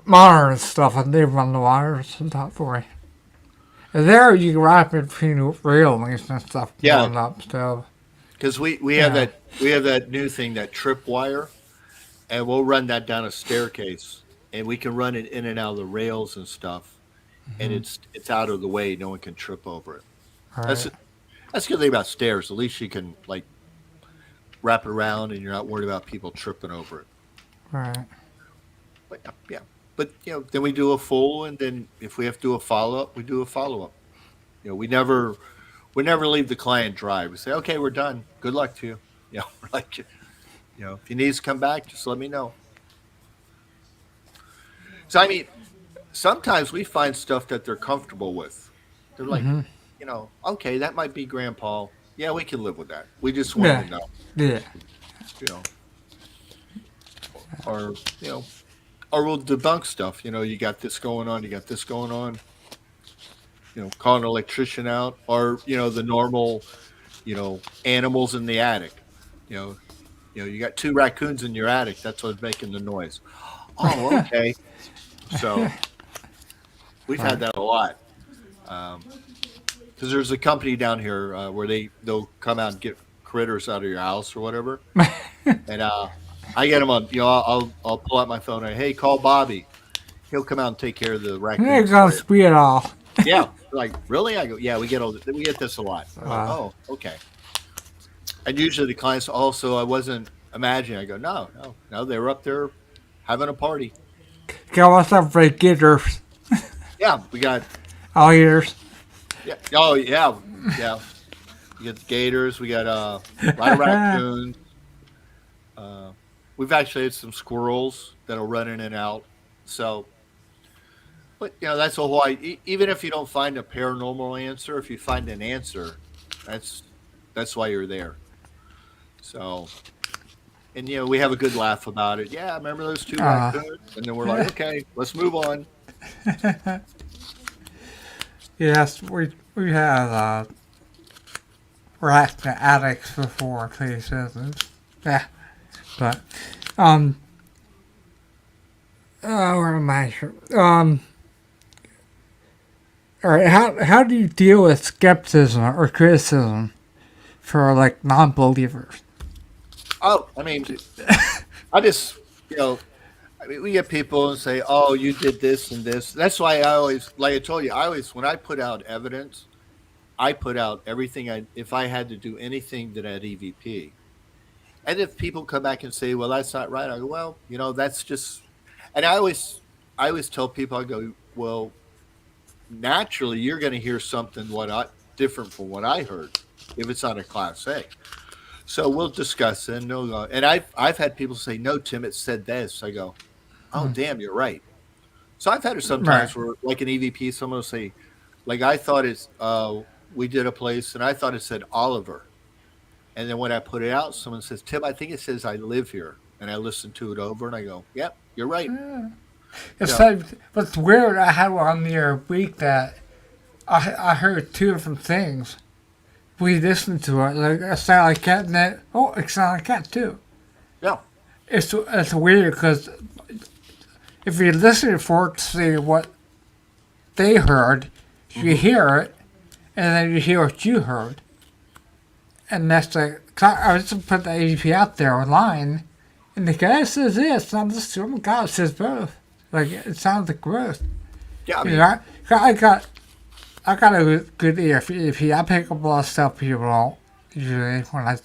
monitor and stuff, and they run the wires and stuff for me. And there you can wrap in between railings and stuff going up. So because we have that new thing, that tripwire, and we'll run that down a staircase, and we can run it in and out of the rails and stuff, and it's out of the way. No one can trip over it. That's right, that's the good thing about stairs. At least you can wrap it around, and you're not worried about people tripping over it. right, But yeah. But then we do a full, and then if we have to do a follow up, we do a follow up. We never leave the client dry. We say, okay, we're done. Good luck to you. We're like, if you need to come back, just let me know. So I mean, sometimes we find stuff that they're comfortable with. They're like, okay, that might be Grandpa. Yeah, we can live with that. We just want to know. yeah, You know, or or we'll debunk stuff. You got this going on. You got this going on. Call an electrician out, or the normal, animals in the attic. You got 2 raccoons in your attic. That's what's making the noise. Oh, okay. So we've had that a lot. Because there's a company down here where they'll come out and get critters out of your house or whatever, and I get them on. I'll pull out my phone and hey, call Bobby. He'll come out and take care of the raccoons. They're gonna speed it off. Yeah, like really? I go, yeah, we get this a lot. Like, oh, okay. And usually the clients also, I wasn't imagining. I go, no, they were up there having a party. Got what's up for gators, Yeah, we got. alligators. Yeah. Oh, yeah. Yeah. We got the gators. We got a lot of raccoons. We've actually had some squirrels that'll run in and out. So, but that's a whole. Even if you don't find a paranormal answer, if you find an answer, that's why you're there. So, and we have a good laugh about it. Yeah, remember those 2 raccoons? And then we're like, okay, let's move on. Yes, we had rat addicts before, please. Yeah, but where am I? All right. How do you deal with skepticism or criticism for non-believers? Oh, I mean, I just I mean, we get people and say, "Oh, you did this and this." That's why I always, like I told you, when I put out evidence, I put out everything. If I had to do anything that had EVP, and if people come back and say, "Well, that's not right," I go, "Well, that's just," and I always tell people, I go, "Well, naturally, you're going to hear something different from what I heard if it's on a Class A." So we'll discuss it. And I've had people say, "No, Tim, it said this." I go, "Oh, damn, you're right." So I've had it sometimes where, like an EVP, someone will say, like, I thought we did a place and I thought it said Oliver. And then when I put it out, someone says, "Tim, I think it says I live here." And I listen to it over and I go, "Yep, you're right." It's what's weird. I had one the other week that I heard 2 different things. We listened to it. It sounded like cat, and then it sounded like cat too. Yeah. It's weird because if you listen for it to see what they heard, you hear it, and then you hear what you heard, and that's I was just put the AGP out there online, and the guy says this, and I'm just oh my God, it says both. It sounds like both. Yeah, I You mean, know, I got a good ear for EP. I pick up a lot of stuff people don't usually when I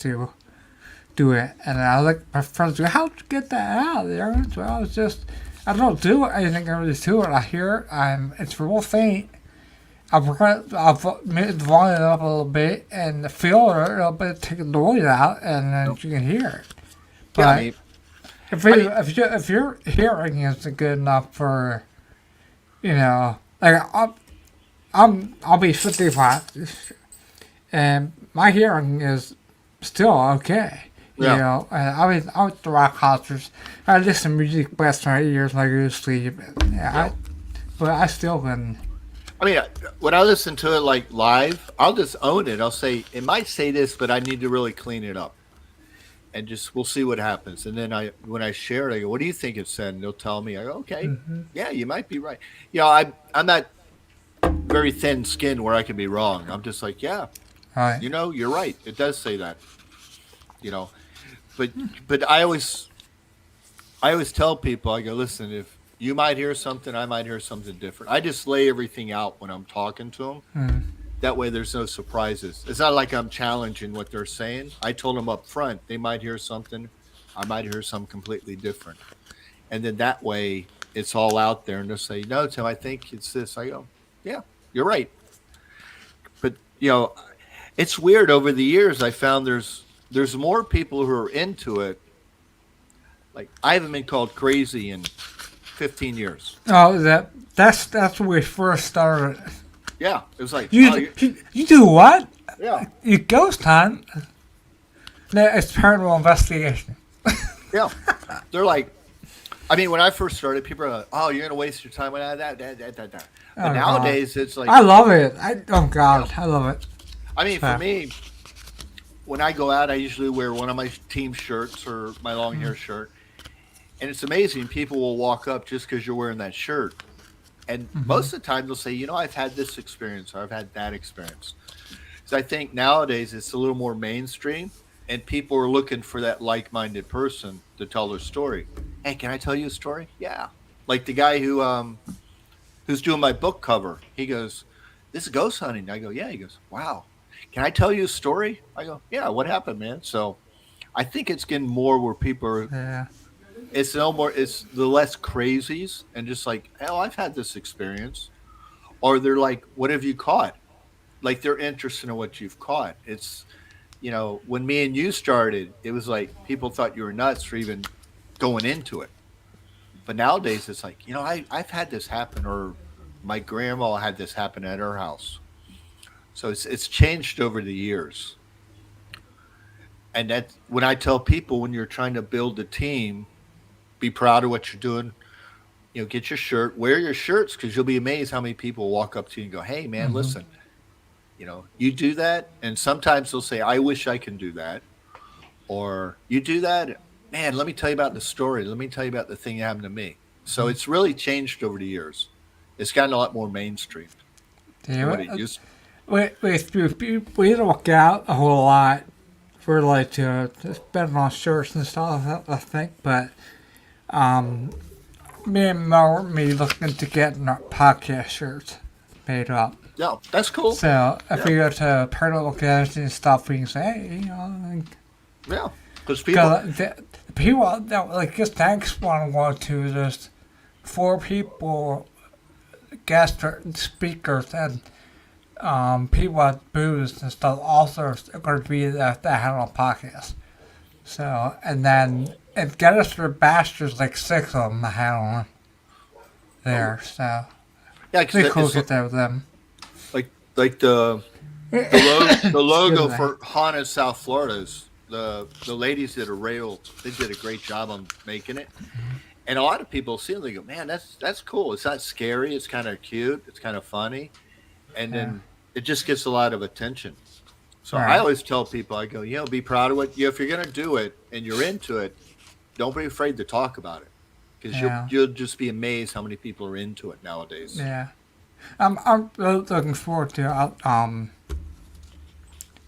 do it. And I like my friends go, how'd you get that out there? Well, it's just, I don't do anything really to it. I hear it, and it's real faint. I've made the volume up a little bit and the filter a little bit, take the noise out, and then you can hear it. yeah, I But mean, if your hearing isn't good enough for, like I'll be 55, and my hearing is still okay. Yeah. And I went to rock concerts. I listen to music blast my ears like I go to sleep. But I still can. I mean, when I listen to it like live, I'll just own it. I'll say it might say this, but I need to really clean it up, and just we'll see what happens. And then when I share it, I go, "What do you think it said?" And they'll tell me. I go, "Okay, yeah, you might be right." I'm not very thin skinned where I can be wrong. I'm just like, yeah, Right. you're right. It does say that. You know, but I always tell people, I go, listen, if you might hear something, I might hear something different. I just lay everything out when I'm talking to them. That way, there's no surprises. It's not like I'm challenging what they're saying. I told them up front, they might hear something, I might hear something completely different, and then that way, it's all out there, and they'll say, no, Tim, I think it's this. I go, yeah, you're right. But it's weird. Over the years, I found there's more people who are into it. Like I haven't been called crazy in 15 years. Oh, that's when we first started. Yeah, it was like, oh, You do what? yeah, You ghost hunt? No, it's paranormal investigation. yeah. They're like, I mean, when I first started, people are like, oh, you're gonna waste your time with that. But Oh, nowadays, it's like, I love it. Oh God, I love it. I mean, for me, when I go out, I usually wear one of my team shirts or my long hair shirt. And it's amazing. People will walk up just because you're wearing that shirt. And most of the time they'll say, I've had this experience or I've had that experience. So I think nowadays it's a little more mainstream and people are looking for that like-minded person to tell their story. Hey, can I tell you a story? Yeah. Like the guy who's doing my book cover. He goes, this is ghost hunting. I go, yeah. He goes, wow. Can I tell you a story? I go, yeah, what happened, man? So I think it's getting more where people are, Yeah. it's no more, it's the less crazies and just like, hell, I've had this experience. Or they're like, what have you caught? Like they're interested in what you've caught. It's, when me and you started, it was like people thought you were nuts for even going into it. But nowadays it's like, I've had this happen or my grandma had this happen at her house. So it's changed over the years. And that when I tell people when you're trying to build a team, be proud of what you're doing. Get your shirt, wear your shirts because you'll be amazed how many people walk up to you and go, "Hey, man, listen, you do that." And sometimes they'll say, "I wish I can do that," or "You do that, man. Let me tell you about the story. Let me tell you about the thing that happened to me." So it's really changed over the years. It's gotten a lot more mainstream than what it used to. We don't get out a whole lot for like to spend on shirts and stuff. I think, but me and Mel me looking to getting our podcast shirts made up. Yeah, that's cool. So if we go to paranormal conventions and stuff, we can say, hey, Yeah, because the people that like this next one I'm going to, there's 4 people, guest speakers, and people at booths and stuff also are going to be at the Handle podcast. So, and then it got us for bastards, like 6 of them handling there. So, yeah, pretty because cool to get there with them. like the logo for Haunted South Florida is the ladies did they did a great job on making it. And a lot of people see it, they go, man, that's cool. It's not scary. It's kind of cute. It's kind of funny. And then it just gets a lot of attention. So I always tell people, I go, be proud of it. If you're going to do it and you're into it, don't be afraid to talk about it. Because you'll just be amazed how many people are into it nowadays. Yeah. I'm really looking forward to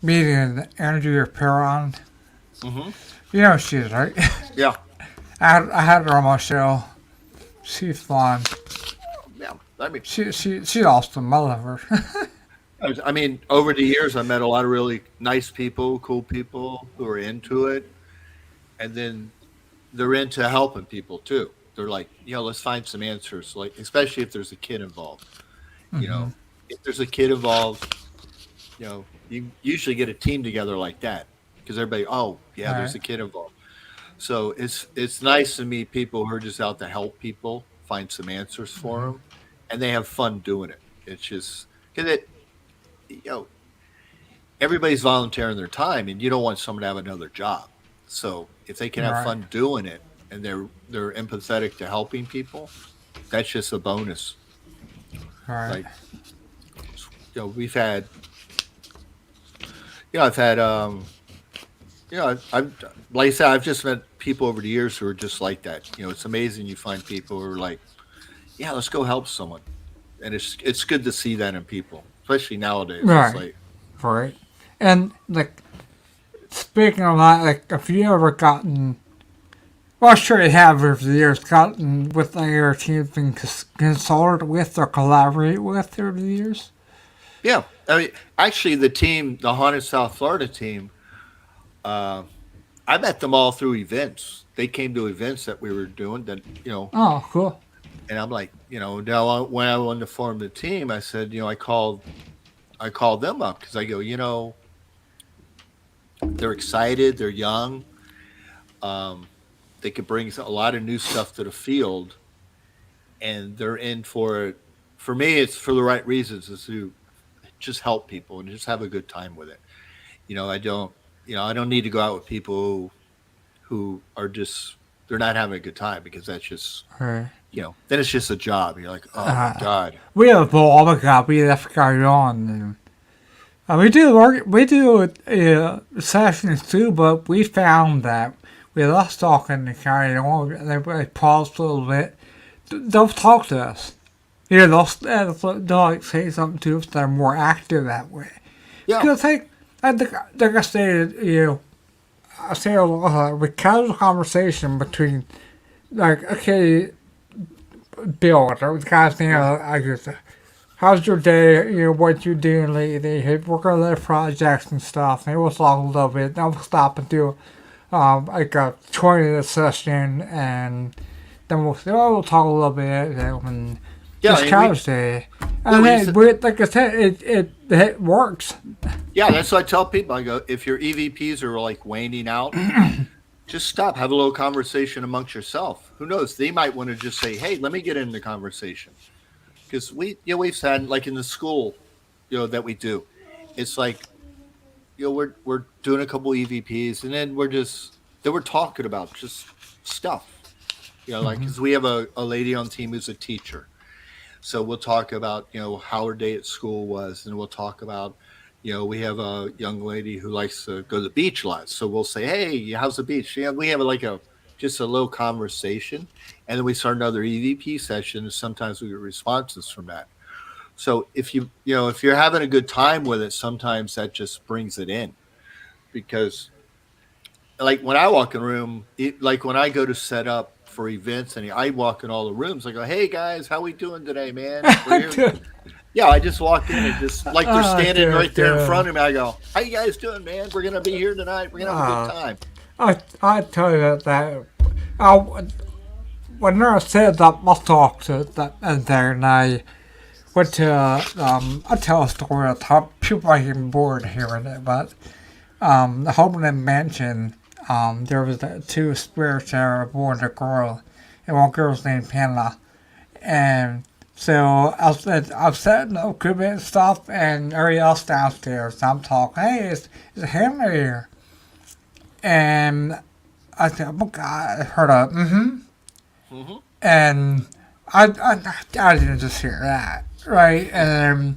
meeting Andrea Perron. Mm-hmm. You know who she is, right? Yeah. I had her on my show. She's fun. Yeah. I mean, She's awesome. I love her. I mean, over the years, I met a lot of really nice people, cool people who are into it, and then they're into helping people too. They're like, let's find some answers. Like, especially if there's a kid involved. You Hmm. know, if there's a kid involved, you usually get a team together like that because everybody, oh yeah, Right. there's a kid involved. So it's nice to meet people who are just out to help people find some answers for Hmm. them, and they have fun doing it. It's just because you know, everybody's volunteering their time, and you don't want someone to have another job. So if they can have Right. fun doing it, and they're empathetic to helping people, that's just a bonus. Right. Like we've had, I've had, I've like I said, I've just met people over the years who are just like that. It's amazing you find people who are like, yeah, let's go help someone, and it's good to see that in people, especially nowadays. It's Right. like, Right. And like speaking of that, like have you ever gotten? Well, sure you have over the years gotten with your teams been consulted with or collaborate with over the years. yeah, I mean, actually, the Haunted South Florida team, uh, I met them all through events. They came to events that we were doing Oh, cool. and I'm like, now when I wanted to form the team, I said, I called them up because I go, they're excited, they're young, um, they could bring a lot of new stuff to the field, and they're in for it. For me, it's for the right reasons, is to just help people and just have a good time with it. I don't, I don't need to go out with people who are just they're not having a good time because that's just Right. then it's just a job. You're like, oh my god. We have all the copy that carry on. And, we do work. We do sessions too, but we found that we lost talking to carry on. They paused a little bit. They'll talk to us. They'll like say something to us. They're more active that way. Yeah, Because like I stated, I say a lot. We casual conversation between like okay, Bill, the guy's name. I guess. How's your day? What you doing lately? Hey, working on their projects and stuff. Maybe we'll talk a little bit. Then we'll stop and do like a 20-minute session, and then we'll say, oh, we'll talk a little bit, and yeah. just And we casually. yeah And we used then, to, like I said, it works. yeah. That's what I tell people. I go, if your EVPs are like waning out, just stop, have a little conversation amongst yourself. Who knows? They might want to just say, hey, let me get in the conversation because we've had like in the school that we do. It's like we're doing a couple EVPs, and then we're talking about just stuff. Like Hmm. because we have a lady on team who's a teacher, so we'll talk about how her day at school was, and we'll talk about we have a young lady who likes to go to the beach a lot, so we'll say, hey, how's the beach? We have like a just a little conversation, and then we start another EVP session, and sometimes we get responses from that. So if you're having a good time with it, sometimes that just brings it in because like when I walk in a room, like when I go to set up for events and I walk in all the rooms, I go, "Hey guys, how we doing today, man? We're here." Dude, Yeah, I just walk in and just like they're standing right there in dude. front of me. I go, "How you guys doing, man? We're gonna be here tonight. We're gonna have a good Uh, time." I tell you that I, when I said that, I talked to that and there, and I went to I tell a story. Of how people are getting bored hearing it, but the Homeland Mansion, there was two spirits that were born a girl, and one girl's named Hannah. And so I'm setting up equipment and stuff, and everybody else downstairs. I'm talking, hey, is Hannah here? And I said, oh my God, I heard a Hmm. and I didn't just hear that, right? And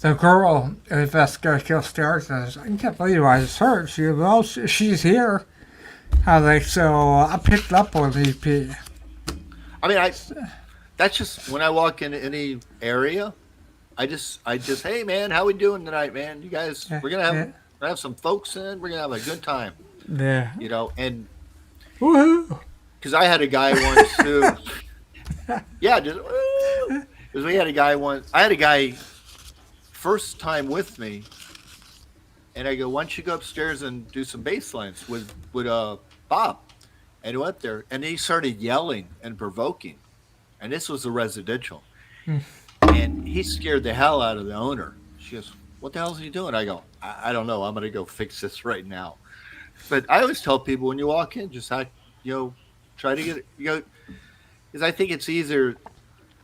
the girl, the investigator, goes upstairs and says, I can't believe I just heard. She goes, well, she's here. I was like, so I picked up on VP. I mean, I that's just when I walk into any area, I just, hey man, how we doing tonight, man? You guys, Yeah, we're gonna have some folks in. We're gonna have a good time, yeah. and Woohoo! because I had a guy once who, yeah, just woo. Because we had a guy once. I had a guy first time with me, and I go, "Why don't you go upstairs and do some bass lines with Bob?" And he went there, and he started yelling and provoking. And this was a residential, and he scared the hell out of the owner. She goes, "What the hell is he doing?" I go, I don't know. I'm going to go fix this right now." But I always tell people when you walk in, just act, try to get it, because I think it's either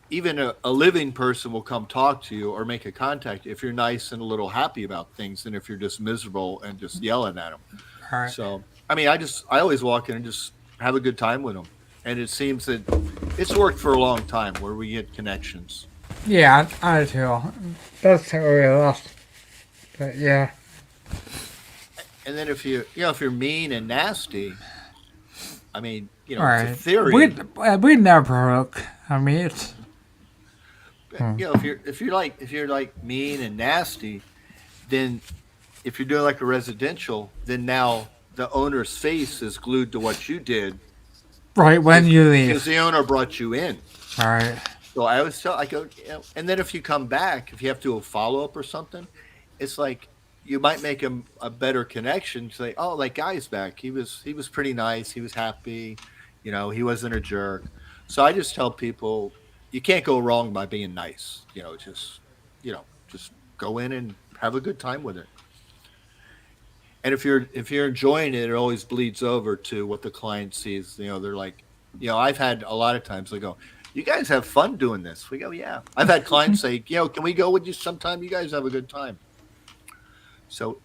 even a living person will come talk to you or make a contact if you're nice and a little happy about things than if you're just miserable and just yelling at them. All right. So, I mean, I always walk in and just have a good time with them. And it seems that it's worked for a long time where we get connections. Yeah, I do too. That's really lost. But yeah. And then if you're mean and nasty, I mean, All right. it's a theory. We never broke. I mean, it's. If you're like mean and nasty, then if you're doing like a residential, then now the owner's face is glued to what you did. Right when you leave. Because the owner brought you in. All right. So I always tell, I go, and then if you come back, if you have to do a follow up or something, it's like you might make a better connection. Say, oh, that guy's back. He was pretty nice. He was happy. He wasn't a jerk. So I just tell people you can't go wrong by being nice. Just go in and have a good time with it. And if you're enjoying it, it always bleeds over to what the client sees. They're like, I've had a lot of times they go, "You guys have fun doing this." We go, "Yeah." I've had clients say, "Can we go with you sometime? You guys have a good time." So,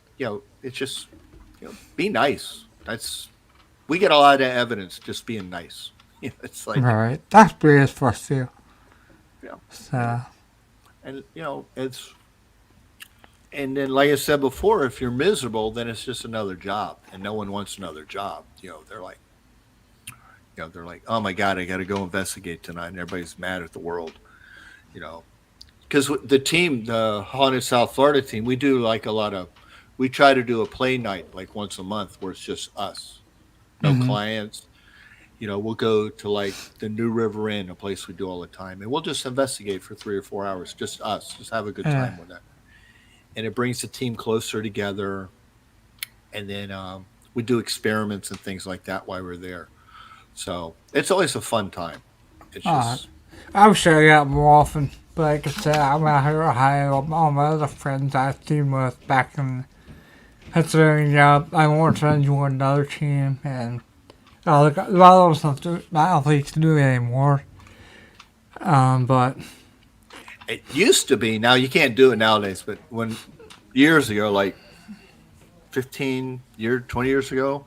it's just, be nice. We get a lot of evidence just being nice. It's like, all right. That's brilliant for us too. yeah. So. And, and then, like I said before, if you're miserable, then it's just another job, and no one wants another job. They're like, "Oh my God, I got to go investigate tonight," and everybody's mad at the world. Because the team, the Haunted South Florida team, we try to do a play night like once a month where it's just us, no clients. We'll go to like the New River Inn, a place we do all the time, and we'll just investigate for 3 or 4 hours, just us, just have a good time with that. And it brings the team closer together. And then we do experiments and things like that while we're there. So it's always a fun time. It's just. I wish I got more often. But like I said, I'm out here with all my other friends I teamed with back in Pennsylvania. I want to join another team. And a lot of them not athletes do it anymore. But. It used to be. Now you can't do it nowadays, but years ago, like 20 years ago,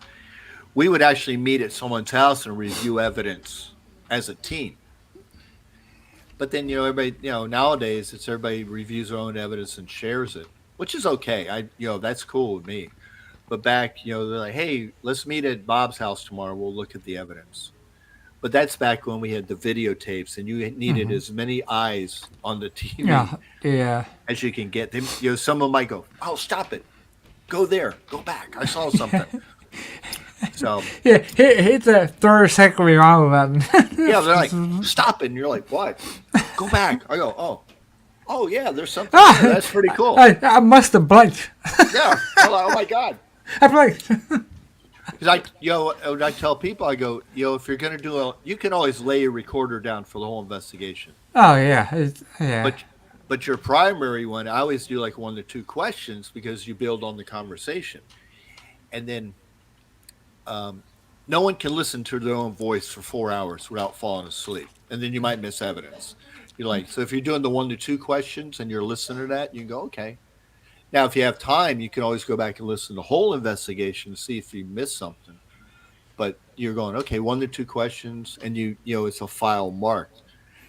we would actually meet at someone's house and review evidence as a team. But then, everybody, nowadays it's everybody reviews their own evidence and shares it, which is okay. That's cool with me. But back, they're like, "Hey, let's meet at Bob's house tomorrow. We'll look at the evidence." But that's back when we had the videotapes, and you needed as many eyes on the TV as you can get. Some of them might go, "Oh, stop it. Go there. Go back. I saw something." So hit the 30-second rewind button. they're like, "Stop it." And you're like, "What? Go back." I go, oh yeah, there's something there. That's pretty cool. I must have blinked. Yeah. Oh my God. I blinked. Because I tell people, I go, if you're going to you can always lay your recorder down for the whole investigation. Oh yeah, yeah. But your primary one, I always do like 1 to 2 questions because you build on the conversation, and then no one can listen to their own voice for 4 hours without falling asleep, and then you might miss evidence. So if you're doing the 1 to 2 questions and you're listening to that, you can go, okay. Now, if you have time, you can always go back and listen to the whole investigation to see if you missed something. But you're going, okay, 1 to 2 questions, and it's a file marked.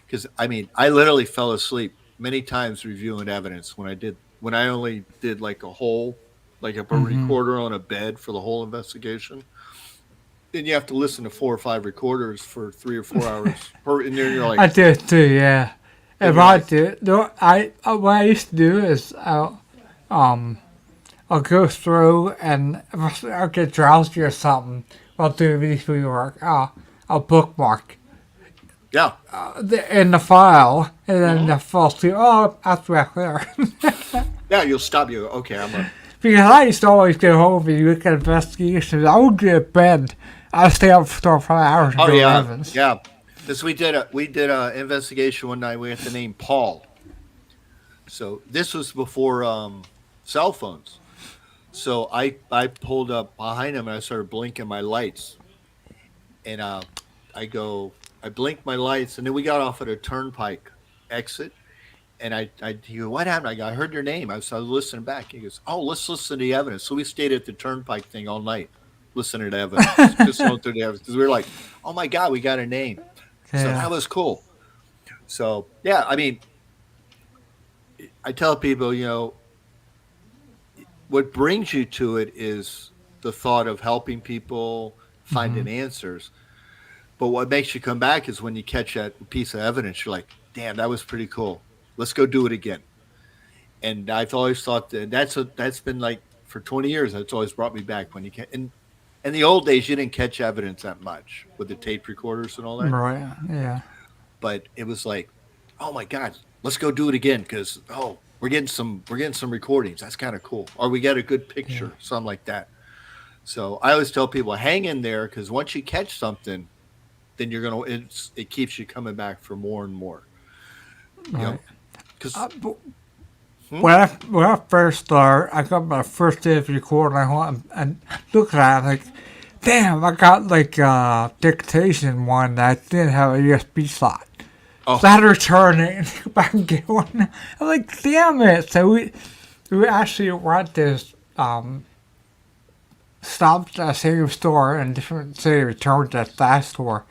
Because I literally fell asleep many times reviewing evidence when I only did like a whole, like a recorder on a bed for the whole investigation. Then you have to listen to 4 or 5 recorders for 3 or 4 hours. And then you're like, I do it too, yeah. If I do, what I used to do is I'll go through, and if I'll get drowsy or something while doing these work, I'll bookmark Yeah. in the file, and then the fall asleep. Oh, that's back there. Yeah, you'll stop. You go, okay, I'm a. Because I used to always get home and look at investigations. I would get in bed. I'd stay up for 5 hours and Oh do yeah, evidence. yeah. Because we did a investigation one night. We had the name Paul. So this was before cell phones. So I pulled up behind him and I started blinking my lights, and I blinked my lights, and then we got off at a turnpike exit, and he go, what happened? I go, I heard your name. I was listening back. He goes, oh, let's listen to the evidence. So we stayed at the turnpike thing all night, listening to evidence, just going through the evidence, because we were like, oh my God, we got a name. So that was cool. So yeah, I mean, I tell people, what brings you to it is the thought of helping people, finding answers. But what makes you come back is when you catch that piece of evidence, you're like, damn, that was pretty cool. Let's go do it again. And I've always thought that's been like for 20 years. That's always brought me back when you can. And in the old days, you didn't catch evidence that much with the tape recorders and all that. Right, yeah. But it was like, oh my God, let's go do it again because we're getting some recordings. That's kind of cool. Or we got a good picture, something like that. So I always tell people, hang in there because once you catch something, then it keeps you coming back for more and more. Right. When I first started, I got my first day of recording. I went and looked at it like, damn, I got like a dictation one that didn't have a USB slot. Oh. So I had to return it and go back and get one. I'm like, damn it. So we actually went to stopped at the same store in different city, returned at that store.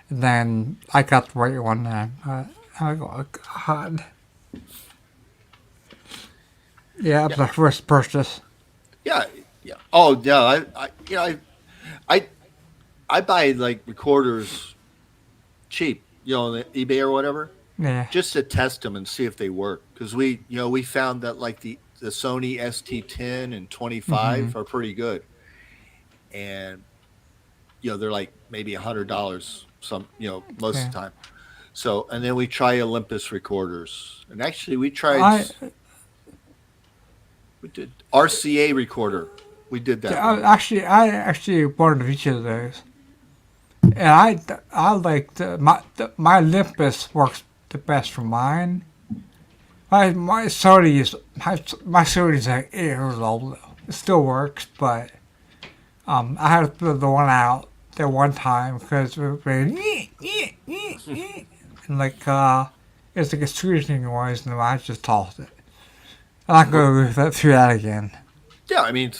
And then I got the right one then. I go, oh, God. Yeah, it was my first purchase. Yeah. Oh yeah, I buy like recorders cheap, on eBay or whatever, just to test them and see if they work. Because we found that like the Sony ST10 and 25 are pretty good, and they're like maybe $100 most of the time. So and then we try Olympus recorders, and actually we tried. We did RCA recorder. We did that. I actually bought each of those, and I like my Olympus works the best for mine. My Sony is like 8 years old though. It still works, but I had to throw the one out there one time because it was very and like it's like a screeching noise, and I just tossed it. I'm not going to go through that again. Yeah, I mean,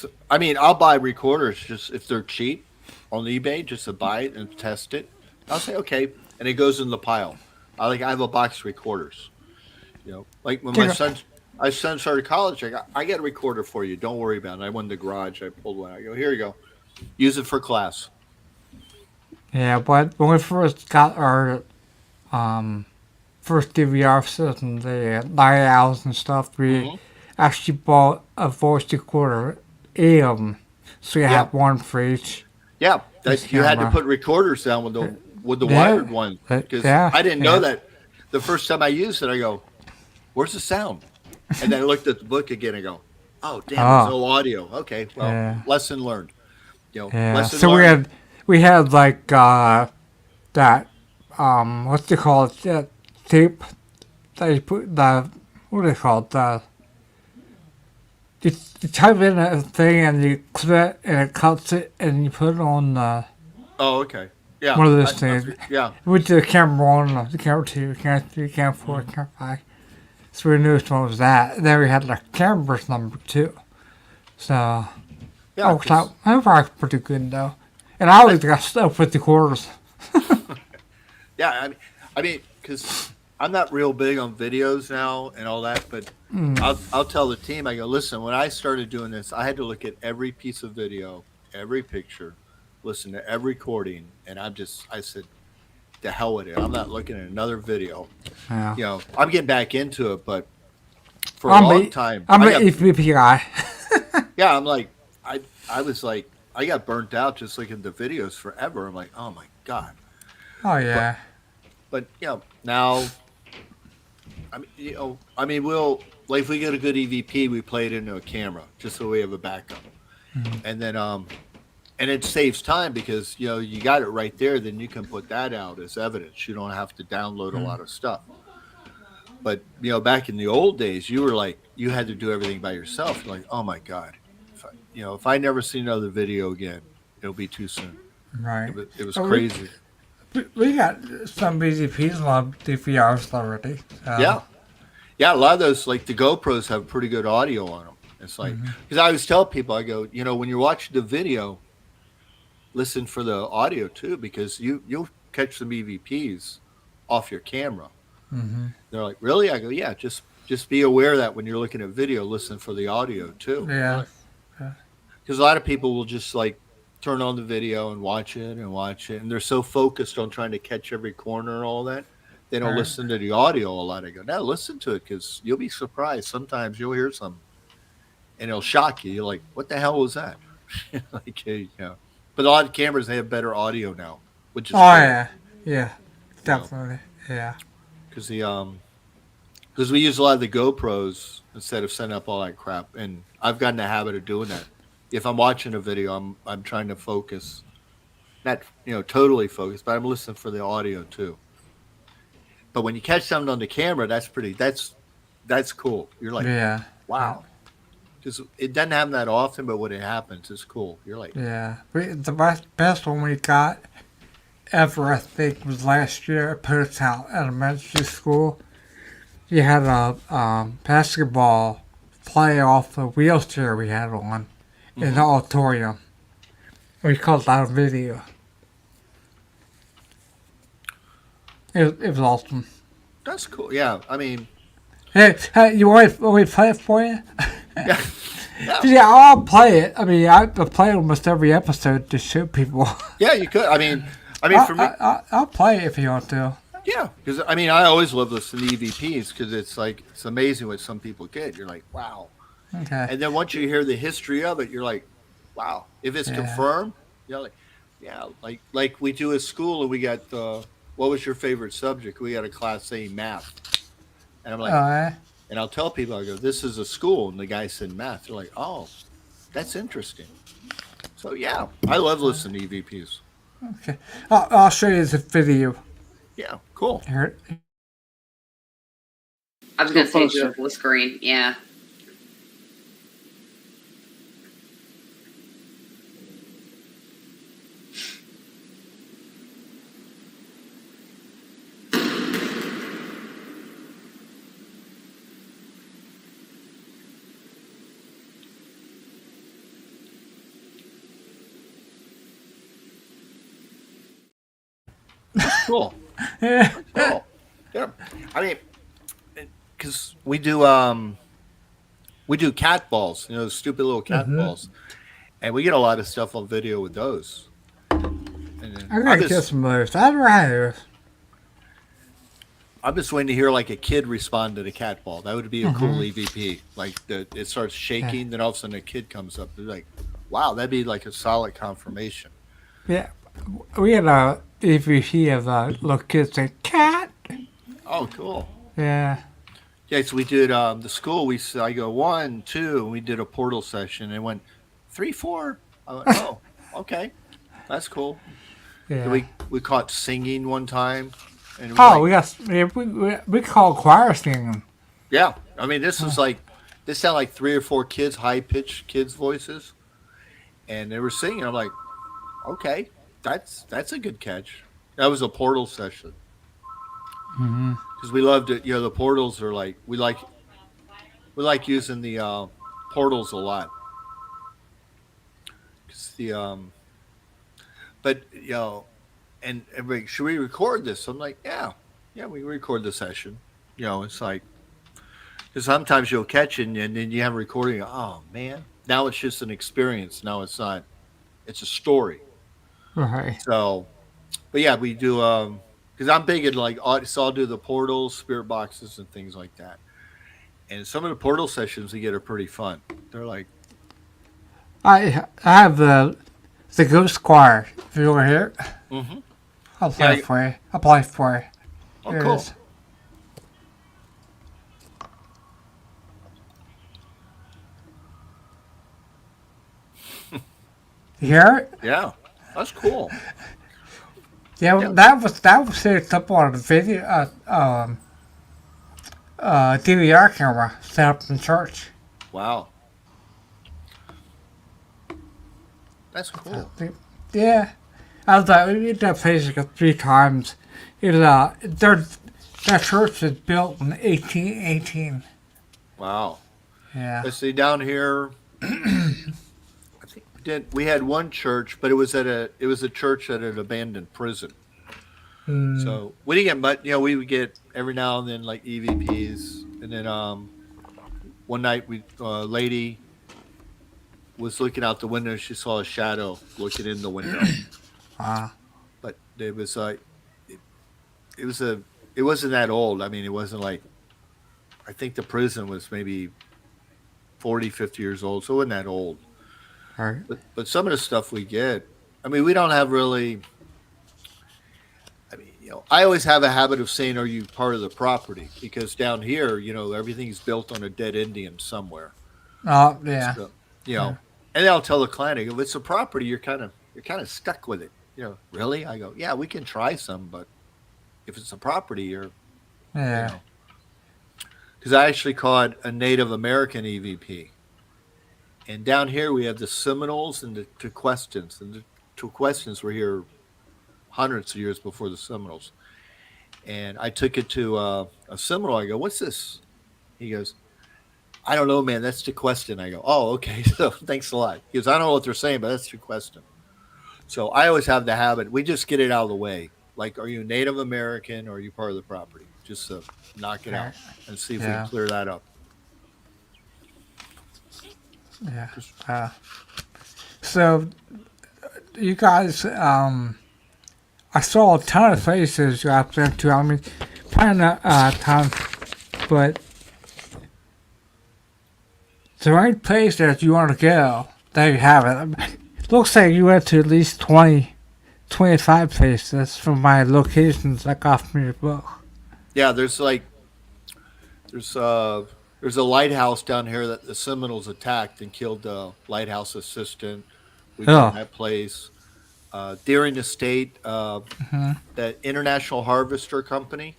I'll buy recorders just if they're cheap on eBay, just to buy it and test it. I'll say okay, and it goes in the pile. I have a box of recorders. Like when my son started college, I got a recorder for you. Don't worry about it. I went in the garage. I pulled one. I go, here you go. Use it for class. Yeah, but when we first got our first DVR system, the night owls and stuff, we actually bought a voice recorder, AM, so you have one for each. Yeah, you had to put recorders down with the wired one because I didn't know that. The first time I used it, I go, "Where's the sound?" And then I looked at the book again. I go, "Oh, damn, there's no audio." Okay, well, lesson learned. Lesson so learned. we had like that what's it called? That tape that you put what do they call it? You type in a thing and you clip it and it cuts it and you put it on Oh, okay. Yeah. one of those things. Yeah. With the camera 1, the camera 2, camera 3, camera 4, camera 5. So we knew which one was that. And then we had the camera's number 2. So that was pretty good though. And I always got stuff with the quarters. Yeah, I mean, because I'm not real big on videos now and all that, but I'll tell the team, I go, listen, when I started doing this, I had to look at every piece of video, every picture, listen to every recording, and I said, the hell with it. I'm not looking at another video. Yeah. I'm getting back into it, but for a long time. I'm an EVP guy. Yeah, I'm like, I was like, I got burnt out just looking at the videos forever. I'm like, oh my God. Oh, yeah. But now, we'll like if we get a good EVP, we play it into a camera just so we have a backup, and then and it saves time because you got it right there. Then you can put that out as evidence. You don't have to download a lot of stuff. But back in the old days, you were like you had to do everything by yourself. You're like, oh my god, if I never see another video again, it'll be too soon. Right. It was But crazy. we got some BGPs on DVRs already. Yeah. Yeah, a lot of those, like the GoPros, have pretty good audio on them. It's like, because I always tell people, I go, when you're watching the video, listen for the audio too, because you'll catch some EVPs off your camera. They're like, really? I go, yeah, just be aware that when you're looking at video, listen for the audio too. Yeah. Because a lot of people will just like turn on the video and watch it, and they're so focused on trying to catch every corner and all that. They don't listen to the audio a lot. I go, no, listen to it because you'll be surprised. Sometimes you'll hear something and it'll shock you. You're like, what the hell was that? But a lot of cameras, they have better audio now, which is cool. Yeah, definitely. Yeah. Because because we use a lot of the GoPros instead of setting up all that crap. And I've gotten the habit of doing that. If I'm watching a video, I'm trying to focus, not totally focused, but I'm listening for the audio too. But when you catch something on the camera, that's cool. You're like, wow, because it doesn't happen that often, but when it happens, it's cool. You're like, the best one we got ever, I think, was last year at Potown Elementary School. You had a basketball play off the wheelchair we had on in the auditorium. We called that a video. It was awesome. That's cool. Yeah, I mean, hey, you want me to play it for you? yeah, Yeah, I'll play it. I mean, I play almost every episode to shoot people. Yeah, you could. I mean, for me, I'll play it if you want to. Yeah, because I always love listening to EVPs because it's amazing what some people get. You're like, wow. Okay. And then once you hear the history of it, you're like, wow. If it's confirmed, like we do at school, and we got what was your favorite subject? We got a class A math, and I'm like, and I'll tell people, I go, this is a school, and the guy said math. They're like, oh, that's interesting. So yeah, I love listening to EVPs. Okay, I'll show you the video. Yeah, cool. Here. I was going to say do a full screen. Yeah. Cool. Cool. Yeah. I mean, because we do cat balls, stupid little cat balls, and we get a lot of stuff on video with those. And I'm gonna get some of those. I'd rather. I'm just waiting to hear like a kid respond to the cat ball. That would be a cool EVP. Like it starts shaking, then all of a sudden a kid comes up. They're like, "Wow, that'd be like a solid confirmation." Yeah, we had a EVP of a little kid say cat. Oh, cool. Yeah. Yeah, so we did the school. I go 1, 2, and we did a portal session. And went 3, 4. I went, oh, okay, that's cool. Yeah. We caught singing one time. And we call choir singing. Yeah, I mean this sounded like 3 or 4 kids, high pitched kids' voices, and they were singing. I'm like, okay, that's a good catch. That was a portal session. Because we loved it. The portals are like we like using the portals a lot. But and everybody, should we record this? I'm like, yeah, we record the session. It's like because sometimes you'll catch it and then you have a recording. Oh man, now it's just an experience. Now it's not. It's a story. Right. So, but yeah, we do. Because I'm big in so I'll do the portals, spirit boxes, and things like that. And some of the portal sessions we get are pretty fun. They're like, I have the ghost choir. If you want to hear it, I'll play it for you. Oh, It cool. is. You hear it? Yeah, that's cool. Yeah, Yeah. that was set up on a video DVR camera set up in church. Wow, that's cool. Yeah, I was like, we did that place like 3 times. It was that church was built in 1818. Wow. Yeah. Let's see down here. I think we had one church, but it was a church at an abandoned prison. Mm, So we didn't get much. We would get every now and then like EVPs, and then one night we lady was looking out the window. She saw a shadow looking in the window, wow. but it was like it, it was a it wasn't that old. I mean, it wasn't like I think the prison was maybe 40, 50 years old, so it wasn't that old. Right. But some of the stuff we get, I mean, we don't have really. I mean, I always have a habit of saying, "Are you part of the property?" Because down here, everything's built on a dead Indian somewhere. Oh, yeah. So, Yeah. and I'll tell the client, I go, if it's a property, you're kind of stuck with it. Really? I go, yeah, we can try some, but if it's a property, you Yeah. know, because I actually caught a Native American EVP, and down here we have the Seminoles and the Tequestans, and the Tequestans were here hundreds of years before the Seminoles. And I took it to a Seminole. I go, what's this? He goes, I don't know, man. That's Tequestan. I go, oh, okay. So thanks a lot. He goes, I don't know what they're saying, but that's Tequestan. So I always have the habit. We just get it out of the way. Like, are you Native American or are you part of the property? Just to knock it Right. out and see if we can Yeah. clear that up. Yeah. So you guys, I saw a ton of places you guys been to. I mean, probably not a ton, but is there any place that you want to go that you haven't? It looks like you went to at least 20, 25 places from my locations I got from your book. Yeah, there's there's a lighthouse down here that the Seminoles attacked and killed the lighthouse assistant. We've done Oh, that place. During the state, hmm, that International Harvester Company,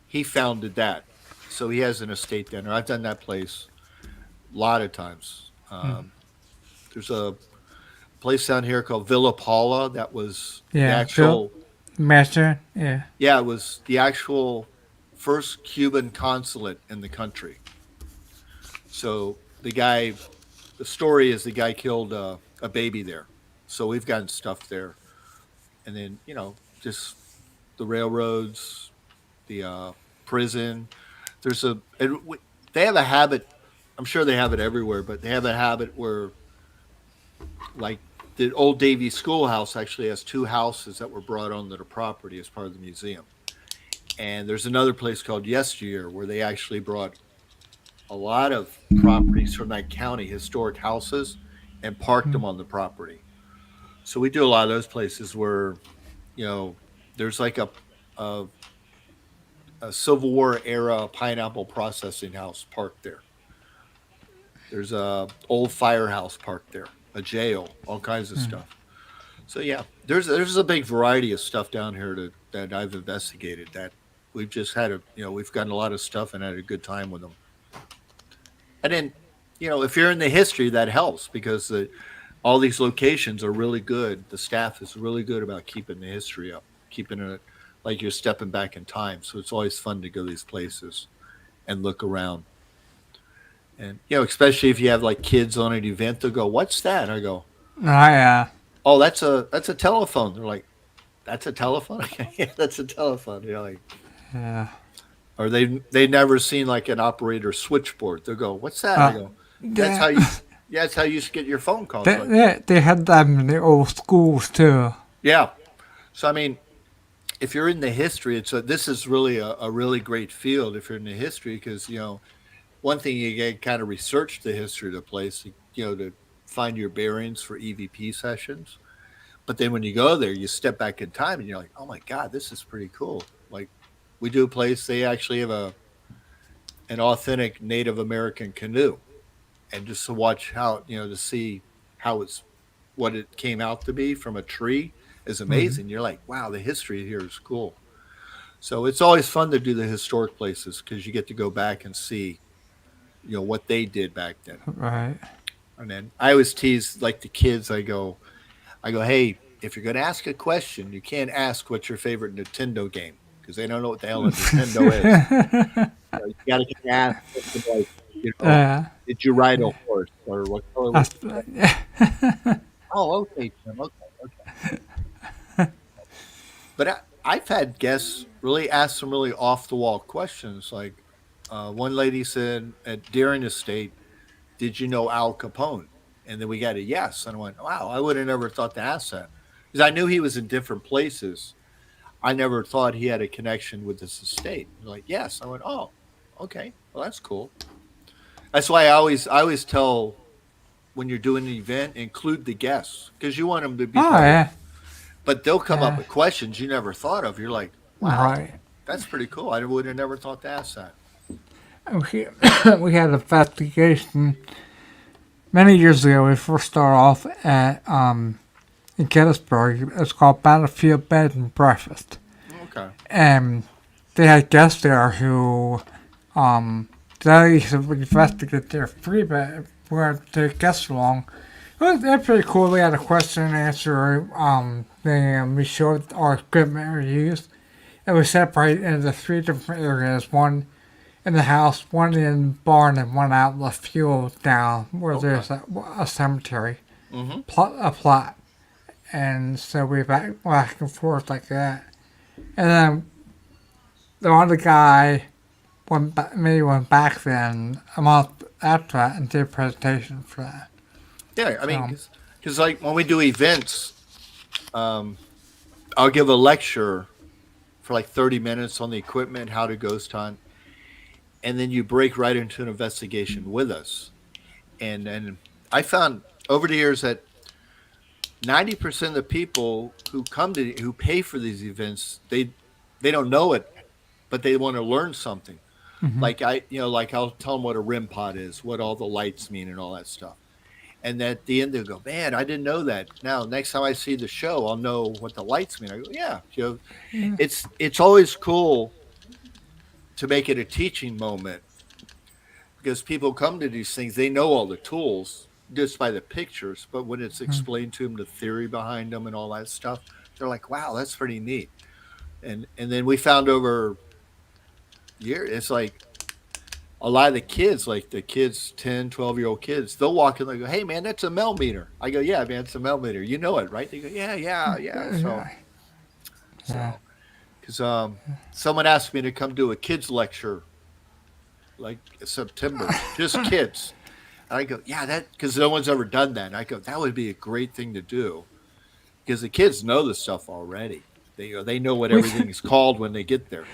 he founded that. So he has an estate down there. I've done that place a lot of times. There's a place down here called Villa Paula that was the yeah, Phil, actual, Master, yeah. yeah, it was the actual first Cuban consulate in the country. So the story is the guy killed a baby there. So we've gotten stuff there. And then, just the railroads, the prison. There's a, and they have a habit, I'm sure they have it everywhere, but they have a habit where, like, the old Davy Schoolhouse actually has two houses that were brought onto the property as part of the museum. And there's another place called Yesteryear where they actually brought a lot of properties from that county, historic houses, and parked Hmm. them on the property. So we do a lot of those places where, you know, there's like a, a Civil War era pineapple processing house parked there. There's a old firehouse parked there, a jail, all kinds of Hmm. stuff. So yeah, there's a big variety of stuff down here that I've investigated that we've just had we've gotten a lot of stuff and had a good time with them. And then, if you're in the history, that helps because all these locations are really good. The staff is really good about keeping the history up, keeping it like you're stepping back in time. So it's always fun to go to these places and look around. And especially if you have like kids on an event, they'll go, "What's that?" I go, Yeah. "Oh, that's a telephone." They're like, "That's a telephone?" Yeah, that's a telephone. Like, Yeah. or they never seen like an operator switchboard. They'll go, "What's that?" I Uh, go, "That's yeah. how you." Yeah, that's how you used to get your phone calls. They, Like, they, they had them in the old schools too. yeah. So I mean, if you're in the history, this is really a really great field if you're in the history because one thing you get kind of research the history of the place, to find your bearings for EVP sessions. But then when you go there, you step back in time and you're like, oh my God, this is pretty cool. Like we do a place. They actually have an authentic Native American canoe, and just to watch how to see how what it came out to be from a tree is Mm-hmm. amazing. You're like, wow, the history here is cool. So it's always fun to do the historic places because you get to go back and see what they did back then. Right. And then I always tease like the kids. I go, hey, if you're going to ask a question, you can't ask what's your favorite Nintendo game because they don't know what the hell a Nintendo is. You got to ask something like, Yeah. did you ride a horse or what color was That's, it? yeah. Oh, okay, Tim. Okay, okay. But I've had guests really ask some really off the wall questions. Like one lady said at Deering Estate, did you know Al Capone? And then we got a yes. And I went, wow, I would have never thought to ask that. Because I knew he was in different places. I never thought he had a connection with this estate. They're like, yes. I went, oh, okay. Well, that's cool. That's why I always tell when you're doing an event, include the guests because you want them to be Oh, part of it. yeah. But they'll come up Yeah. with questions you never thought of. You're like, wow, Right. that's pretty cool. I would have never thought to ask that. We, we had an investigation many years ago. We first started off at in Gettysburg. It's called Battlefield Bed and Breakfast, Okay. and they had guests there who they investigated their free bed where their guests along. They're pretty cool. We had a question and answer. We showed our equipment we used. And we separated into three different areas. One in the house, one in the barn, and one out in the field down where there's a cemetery, Mm-hmm. a plot. And so we back and forth like that. And then the other guy went back then a month after that and did a presentation for that. Yeah, I mean, because like when we do events, I'll give a lecture for like 30 minutes on the equipment, how to ghost hunt, and then you break right into an investigation with us. And I found over the years that 90% of the people who pay for these events, they don't know it, but they want to learn something. Mm-hmm. Like I'll tell them what a RIM pod is, what all the lights mean, and all that stuff. And at the end they'll go, man, I didn't know that. Now next time I see the show, I'll know what the lights mean. I go, yeah. Yeah. It's always cool to make it a teaching moment because people come to these things, they know all the tools just by the pictures, but when it's explained to them, the theory behind them and all that stuff, they're like, wow, that's pretty neat. And then we found over years, it's like a lot of the kids, like the kids, 10, 12-year-old kids, they'll walk in and go, hey, man, that's a millimeter. I go, yeah, man, it's a millimeter. You know it, right? They go, yeah. So, because someone asked me to come do a kids lecture like September, just kids. And I go, yeah, because no one's ever done that. And I go, that would be a great thing to do because the kids know the stuff already. They know what everything is called when they get there.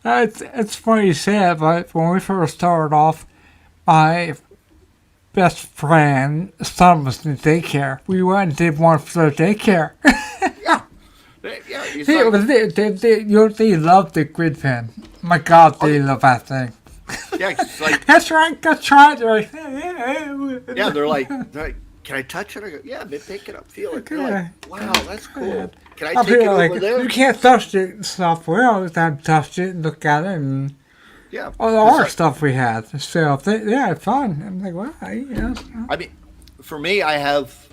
It's funny you say that, but when we first started off, my best friend son was in daycare. We went and did one for the daycare. Yeah, They love the grid pen. My God, they love that thing. yeah, it's like That's right. That's right. They're like, yeah, they're like, can I touch it? I go, yeah, man, pick it up, feel it. They're like, wow, that's cool. Can I I'll take be it like, over there? you can't touch it and stuff. We all the time touched it and look at it and Yeah, all the art stuff we had. So yeah, it's fun. I'm like, wow, I mean, for me, I have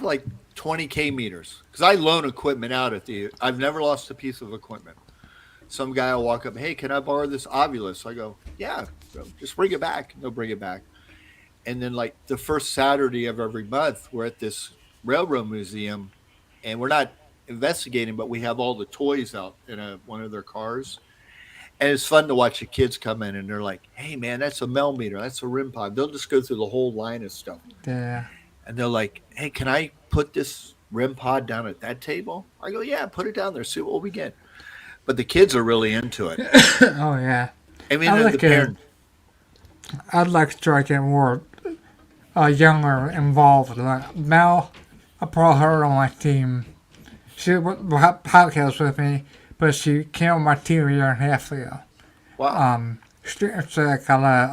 like 20K meters because I loan equipment out I've never lost a piece of equipment. Some guy will walk up, hey, can I borrow this Ovilus? I go, yeah, just bring it back. They'll bring it back. And then like the first Saturday of every month, we're at this railroad museum and we're not investigating, but we have all the toys out in one of their cars. And it's fun to watch the kids come in and they're like, hey, man, that's a millimeter. That's a RIM pod. They'll just go through the whole line of stuff. yeah. And they're like, hey, can I put this RIM pod down at that table? I go, yeah, put it down there. See what we get. But the kids are really into it. Oh yeah. I mean, I like the parents. I'd like to try to get more younger involved. Like Mel, I brought her on my team. She would have podcasts with me, but she came on my team a year and a half ago. Wow. She got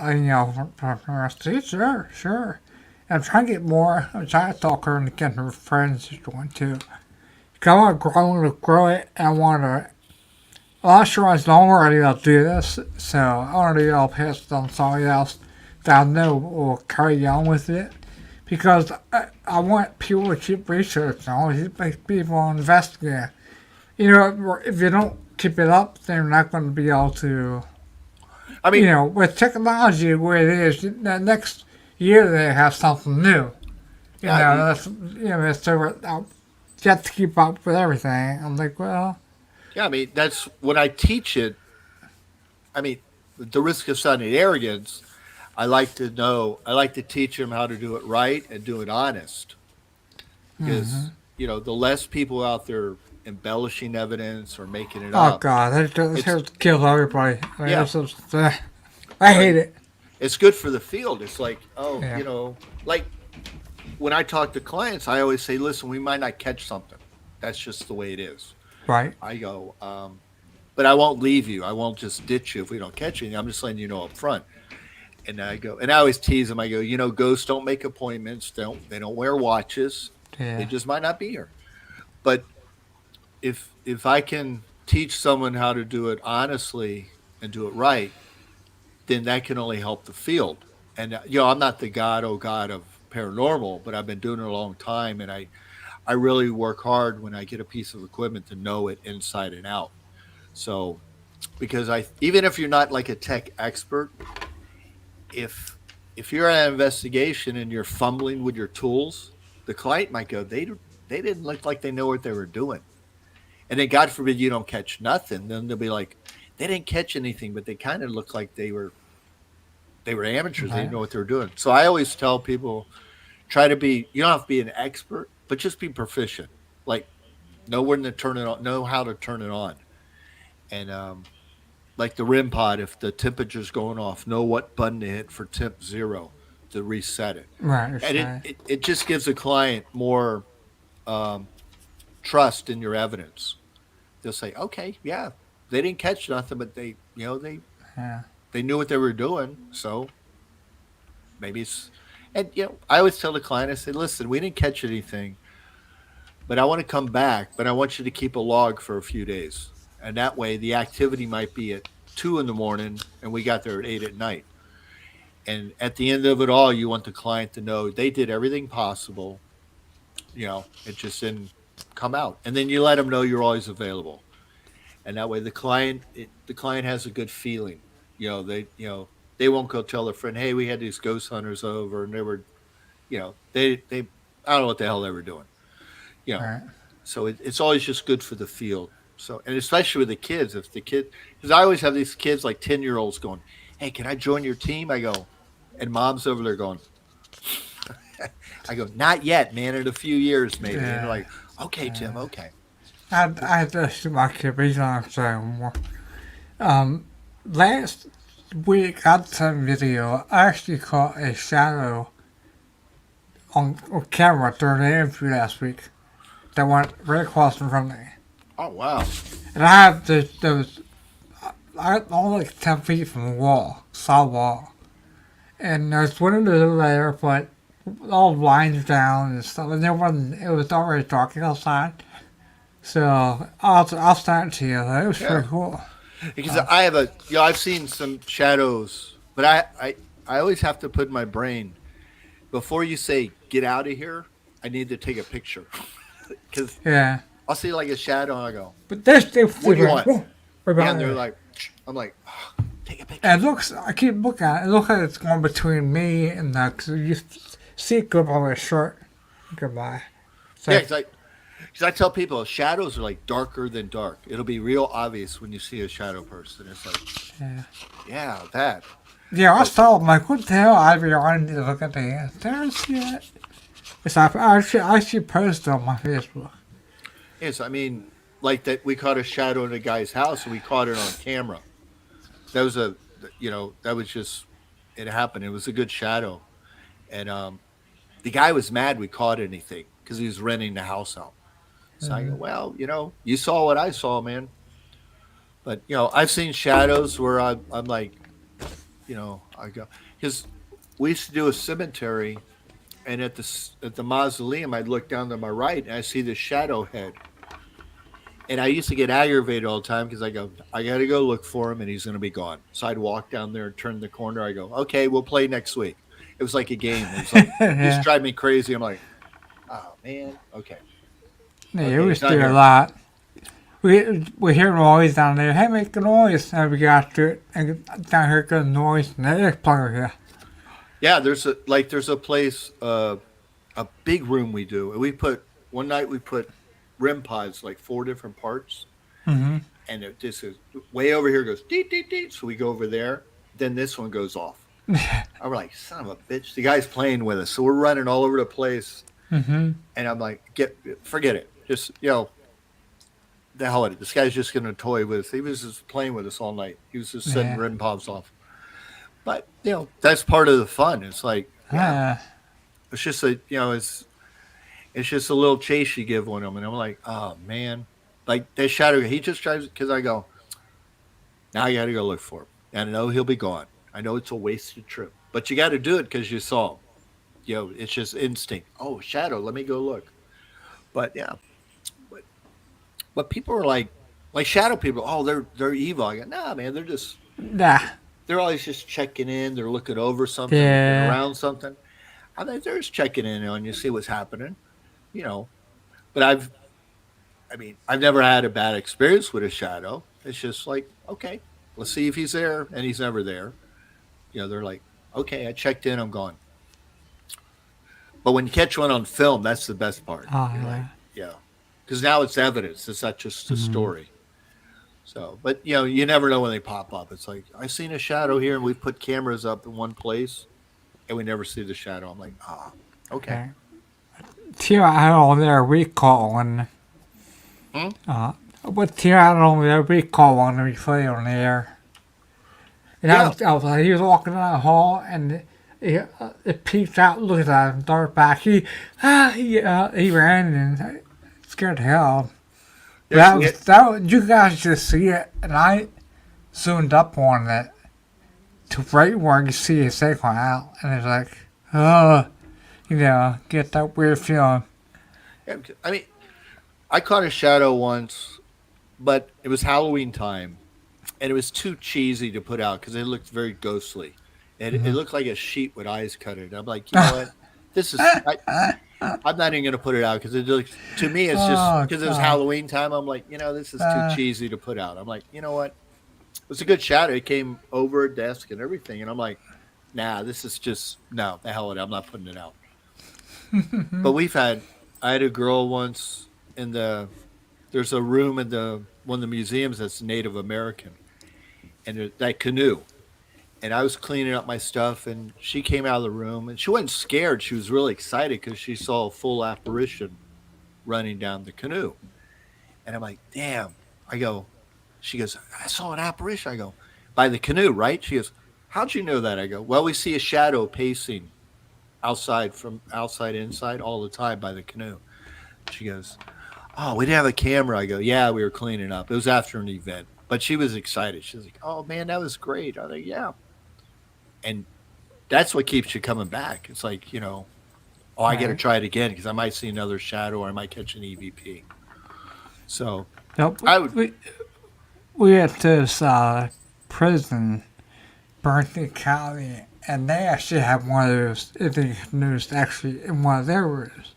a email from her. I said, sure. I'm trying to get more. I'm trying to talk her and get her friends to join too. Because I want to grow it, and I want to. I'm not sure as long already I'll do this, so I want to I'll pass it on to somebody else that I know will carry on with it. Because I want people to keep researching, I want to keep people investigating. You know, if you don't keep it up, then you're not going to be able to. I mean, You know, with technology the way it is, the next year they have something new. You Yeah, know, so you have to keep up with everything. I'm like, well, yeah, I mean, that's when I teach it. I mean, at the risk of sounding arrogance, I like to teach them how to do it right and do it honest. Because, the less people out there embellishing evidence or making it oh up, god, that it's, just kills everybody. I mean, yeah, I right. hate it. It's good for the field. It's like, oh, Yeah, like when I talk to clients, I always say, listen, we might not catch something. That's just the way it is. right. I go, but I won't leave you. I won't just ditch you if we don't catch you. I'm just letting you know up front. And I go, and I always tease them. I go, ghosts don't make appointments. They don't wear watches. They Yeah, just might not be here. But if I can teach someone how to do it honestly and do it right, then that can only help the field. And I'm not the oh God of paranormal, but I've been doing it a long time, and I really work hard when I get a piece of equipment to know it inside and out. So because I even if you're not like a tech expert, if you're at an investigation and you're fumbling with your tools, the client might go, they didn't look like they know what they were doing. And then God forbid you don't catch nothing, then they'll be like, they didn't catch anything, but they kind of looked like they were amateurs. They didn't right, know what they were doing. So I always tell people, try to be. You don't have to be an expert, but just be proficient. Like know when to turn it on, know how to turn it on, and like the RIM pod, if the temperature's going off, know what button to hit for temp zero to reset it. right. It's And it just gives a client more um, trust in your evidence. They'll say, okay, yeah, they didn't catch nothing, but yeah, they knew what they were doing, so maybe it's. And I always tell the client, I say, listen, we didn't catch anything, but I want to come back, but I want you to keep a log for a few days, and that way the activity might be at 2 in the morning, and we got there at 8 at night. And at the end of it all, you want the client to know they did everything possible. It just didn't come out, and then you let them know you're always available, and that way the client has a good feeling. They won't go tell their friend, hey, we had these ghost hunters over, and they were, they I don't know what the hell they were doing. You know, right. so it's always just good for the field. So, and especially with the kids, if the kid, because I always have these kids like 10-year-olds going, hey, can I join your team? I go, and mom's over there going, I go, not yet, man. In a few years, maybe. And they're Yeah, like, okay, Tim, okay. I had to shoot my kid, but he's not saying more. Um, Last week I had some video. I actually caught a shadow on camera during the interview last week that went right across in front of me. Oh, wow. And I have those I'm only like 10 feet from the wall, solid wall. And there's windows there, but all blinds down and stuff. And it was already dark outside. So I'll start to you. It was Yeah. pretty cool. Because I have I've seen some shadows, but I always have to put in my brain, before you say, get out of here, I need to take a picture. Because Yeah. I'll see like a shadow and I go, But this, what do you want? right Yeah, and behind they're me. like, I'm like, oh, take a picture. And it looks, I keep looking at it. It looks like it's going between me and the, cause you see it go by my shirt. Goodbye. So, Yeah, because I tell people shadows are like darker than dark. It'll be real obvious when you see a shadow person. It's like, yeah. yeah, that. Yeah, I But saw it. I'm like, what the hell? I'd be on to look at the there's yet. It's like, I actually posted on my Facebook. yes, I mean, like that, we caught a shadow in a guy's house and we caught it on camera. That was that was just, it happened. It was a good shadow. And the guy was mad we caught anything because he was renting the house out. So I go, Mm-hmm. well, you saw what I saw, man. But I've seen shadows where I'm like, I go because we used to do a cemetery, and at the mausoleum, I'd look down to my right and I see the shadow head, and I used to get aggravated all the time because I got to go look for him, and he's going to be gone. So I'd walk down there and turn the corner. I go, okay, we'll play next week. It was like a game. It was like it used to Yeah. drive me crazy. I'm like, oh man, okay, Yeah, okay, we he's used to not do a here. lot. We hear noise down there. Hey, make a noise. And we got to it. And down here goes noise. And they're playing here. Yeah, there's a place, a big room we do, and one night we put REM pods, like 4 different parts, Mm-hmm. and this is way over here goes deet deet deet. So we go over there, then this one goes off. I'm like, son of a bitch. The guy's playing with us, so we're running all over the place, Mm-hmm. and I'm like, forget it. Just the hell with it. This guy's just gonna toy with us. He was just playing with us all night. He was just setting Yeah. REM pods off. But that's part of the fun. It's like, yeah, Uh, it's just it's just a little chase you give one of them, and I'm like, oh man, like that shadow. He just drives because I go, now I got to go look for him, and I know he'll be gone. I know it's a wasted trip, but you got to do it because you saw him. It's just instinct. Oh, shadow, let me go look. But yeah, but people are like shadow people. Oh, they're evil. I go, nah, man, nah. they're always just checking in. They're looking over something, looking Yeah. around something. I think they're just checking in on you, see what's happening. You know, but I've never had a bad experience with a shadow. It's just like, okay, let's see if he's there, and he's never there. They're like, okay, I checked in, I'm gone. But when you catch one on film, that's the best part. Oh, You're like, yeah. yeah, because now it's evidence. It's not just a Mm-hmm. story. So, but you never know when they pop up. It's like I seen a shadow here, and we put cameras up in one place, and we never see the shadow. I'm like, okay. Okay. Here I on there recalling. Hmm? But here I on there recalling we play on there. And Yeah. I was like, he was walking down the hall and it peeked out, looked at him, darted back. He ran and scared the hell out of him. Yes, You guys just see it, and I zoomed up on it to right where you see his thing going out, and it's like, get that weird feeling. yeah, I caught a shadow once, but it was Halloween time, and it was too cheesy to put out because it looked very ghostly. And it looked like a sheet with eyes cut in. I'm like, you know what? This is. I'm not even going to put it out because it looks to me. It's just Oh, because it was God. Halloween time. I'm like, this is too cheesy to put out. I'm like, you know what? It was a good shadow. It came over a desk and everything, and I'm like, nah, this is just no. The hell with it. I'm not putting it out. But I had a girl once there's a room in one of the museums that's Native American, and that canoe. And I was cleaning up my stuff, and she came out of the room, and she wasn't scared. She was really excited because she saw a full apparition running down the canoe. And I'm like, damn. She goes, I saw an apparition. I go, by the canoe, right? She goes, how'd you know that? I go, well, we see a shadow pacing from outside inside all the time by the canoe. She goes, oh, we didn't have a camera. I go, yeah, we were cleaning up. It was after an event. But she was excited. She was like, oh, man, that was great. I was like, yeah. And that's what keeps you coming back. It's like, I got to Right. try it again because I might see another shadow or I might catch an EVP. So Nope. I would, We at this prison, Berkeley County, and they actually have one of those Indian canoes actually in one of their rooms.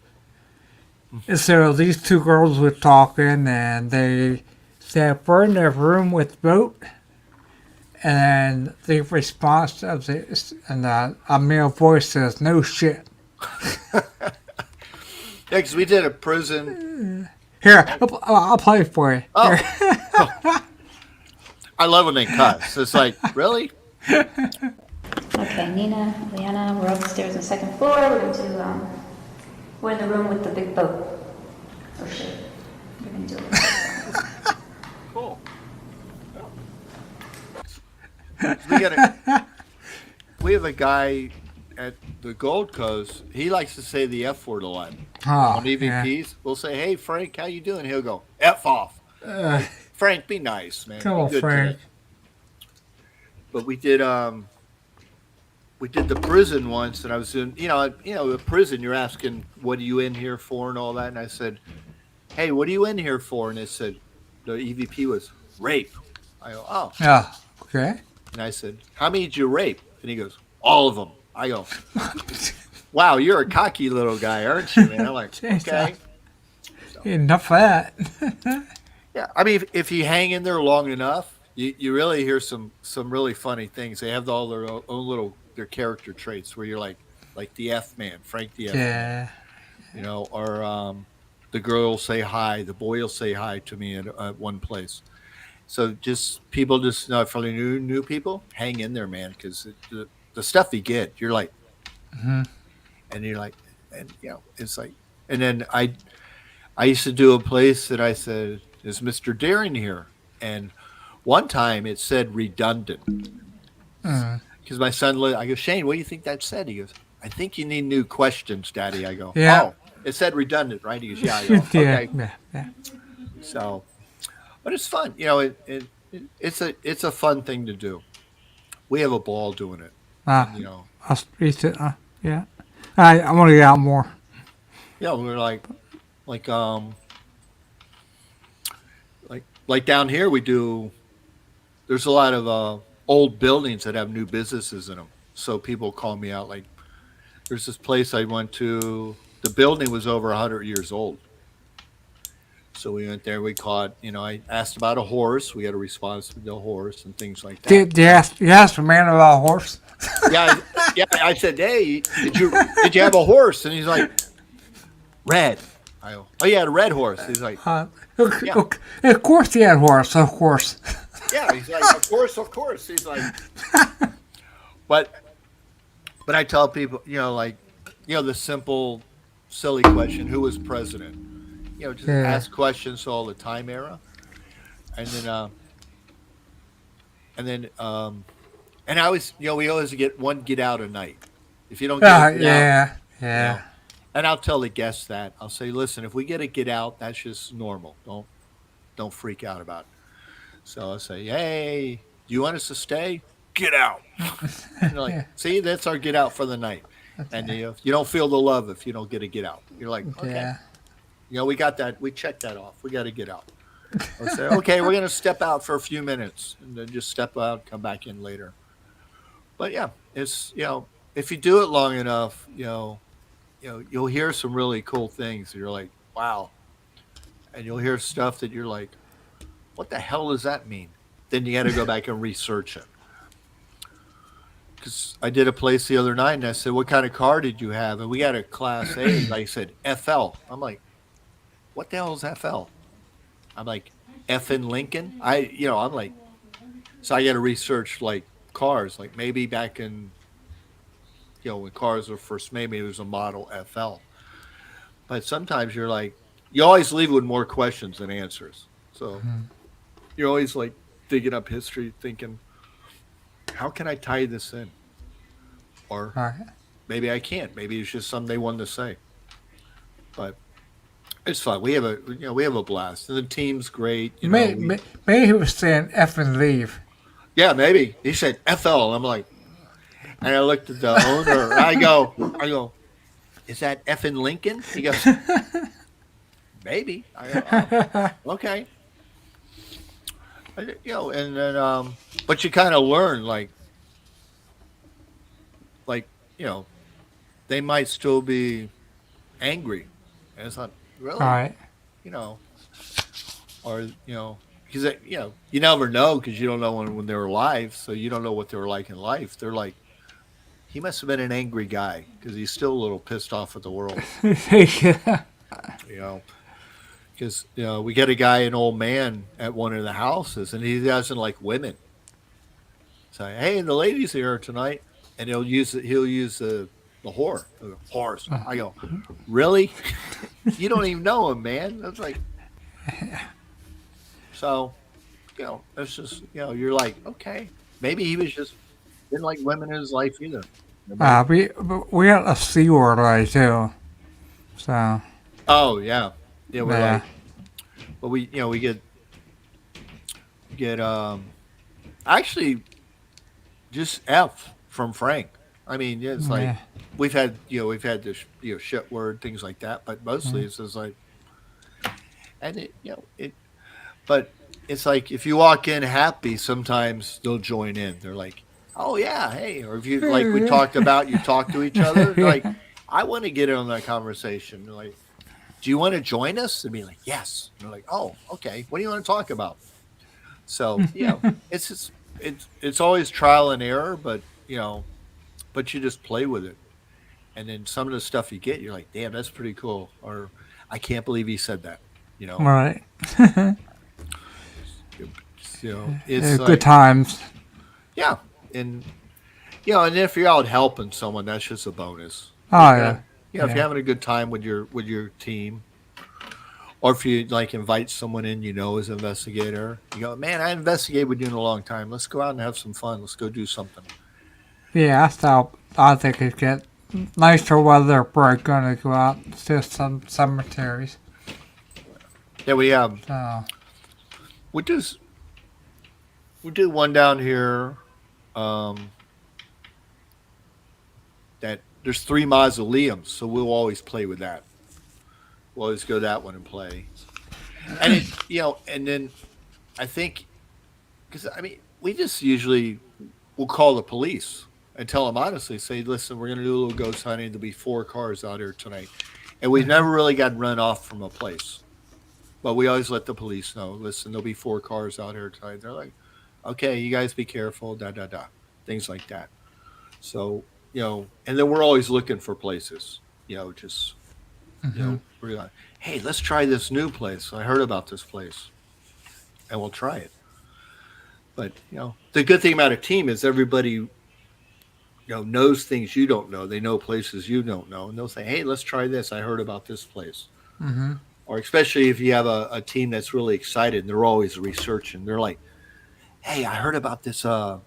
And so these two girls were talking, and they said, we're in their room with the boat. And the response of this, and a male voice says, no shit. yeah, because we did a prison. Here, I'll play it for you. Oh. Here. I love when they cuss. It's like, really? Okay, Nina, Leanna, we're upstairs on the second floor. We're going to, we're in the room with the big boat. Oh shit. We're going to do it. Cool. We have a guy at the Gold Coast. He likes to say the F word a lot. Oh, On EVPs, yeah. we'll say, hey, Frank, how you doing? He'll go, F off. Frank, be nice, man. Come Be on, good Frank. today. But we did the prison once, and I was in, the prison. You're asking, what are you in here for, and all that. And I said, hey, what are you in here for? And they said, the EVP was rape. I go, oh. Yeah. Okay. And I said, how many did you rape? And he goes, all of them. I go, wow, you're a cocky little guy, aren't you, man? I'm like, okay. So, Enough of that. yeah, I mean, if you hang in there long enough, you really hear some really funny things. They have all their own little their character traits where you're like the F man, Frank the F man, or the girl will say hi, the boy will say hi to me at one place. So people for the new people, hang in there, man, because the stuff you get, you're like, and you're like, and it's like, and then I used to do a place that I said, is Mr. Daring here? And one time it said redundant. Because my son, I go, Shane, what do you think that said? He goes, I think you need new questions, Daddy. I go, oh, it said redundant, right? He goes, yeah. I go, okay. Yeah. So, but it's fun. It's a fun thing to do. We have a ball doing it. And, I'll reach it. Yeah. I want to get out more. Yeah, we're like down here we do. There's a lot of old buildings that have new businesses in them. So people call me out. Like, there's this place I went to. The building was over 100 years old. So we went there. We caught. I asked about a horse. We had a response to the horse and things like that. Did you ask a man about a horse? Yeah. I said, hey, did you have a horse? And he's like, red. I go, oh yeah, the red horse. He's like, yeah. Of course he had a horse. Of course. Yeah, he's like, of course. He's like, but I tell people, the simple, silly question: who was president? Just ask questions all the time, era, and then and I always, we always get out a night. If you don't get out, and I'll tell the guests that. I'll say, listen, if we get out, that's just normal. Don't freak out about it. So I say, hey, do you want us to stay? Get out. And they're like, see, that's our get out for the night. Okay. And you don't feel the love if you don't get out. You're like, okay. We got that. We checked that off. We got to get out. I'll say, okay, we're going to step out for a few minutes and then just step out, come back in later. But yeah, it's, if you do it long enough, you'll hear some really cool things. You're like, wow. And you'll hear stuff that you're like, what the hell does that mean? Then you got to go back and research it. Because I did a place the other night, and I said, what kind of car did you have? And we got a Class A. And I said, FL. I'm like, what the hell is FL? I'm like, F in Lincoln? I'm like, so I got to research, like, cars. Like, maybe back in, when cars were first made, maybe there's a model FL. But sometimes you're like, you always leave with more questions than answers. So you're always like digging up history, thinking, how can I tie this in? Or maybe I can't. Maybe it's just something they wanted to say. But it's fun. We have a blast, and the team's great. Maybe he was saying F and leave. Yeah, maybe he said FL. I'm like, and I looked at the owner. I go, is that F in Lincoln? He goes, maybe. I go, okay. And then, but you kind of learn, they might still be angry, and it's not really, all right. Or because you never know because you don't know when they were alive, so you don't know what they were like in life. They're like, he must have been an angry guy because he's still a little pissed off at the world. Because we get a guy, an old man, at one of the houses, and he doesn't like women. So, hey, the ladies here tonight, and he'll use the horse. I go, really? You don't even know him, man. That's like, so, it's just, you're like, okay, maybe he was just didn't like women in his life either. We had a C word right too. So. Oh yeah. Yeah, we're like, but we get, get actually just F from Frank. I mean, it's like Yeah. we've had this shit word things like that, but mostly Mm. it's just like and it but it's like if you walk in happy, sometimes they'll join in. They're like, oh yeah, hey, or if you like we talked about you talk to each other, they're like, Yeah. I want to get in on that conversation. They're like, do you want to join us? And be like, yes. And they're like, oh, okay. What do you want to talk about? So it's just, it's always trial and error, but but you just play with it, and then some of the stuff you get, you're like, damn, that's pretty cool, or I can't believe he said that. You know, Right. it's Good like times. yeah, and and if you're out helping someone, that's just a bonus. Oh yeah. If you're Yeah. having a good time with your team, or if you like invite someone in, as an investigator, you go, man, I investigated with you in a long time. Let's go out and have some fun. Let's go do something. Yeah. I thought I think it get nicer weather if we're gonna go out to some cemeteries. Yeah, So. we just we do one down here. Um, that there's 3 mausoleums, so we'll always play with that. We'll always go that one and play. And and then I think because I mean we just usually will call the police and tell them honestly, say, listen, we're gonna do a little ghost hunting. There'll be 4 cars out here tonight, and we've never really gotten run off from a place. But we always let the police know. Listen, there'll be 4 cars out here tonight. They're like, okay, you guys be careful, da da da, things like that. So and then we're always looking for places. Just Hmm. we're like, hey, let's try this new place. I heard about this place, and we'll try it. But the good thing about a team is everybody knows things you don't know. They know places you don't know, and they'll say, hey, let's try this. I heard about this place. Hmm. Or especially if you have a team that's really excited, and they're always researching. They're like, hey, I heard about this. The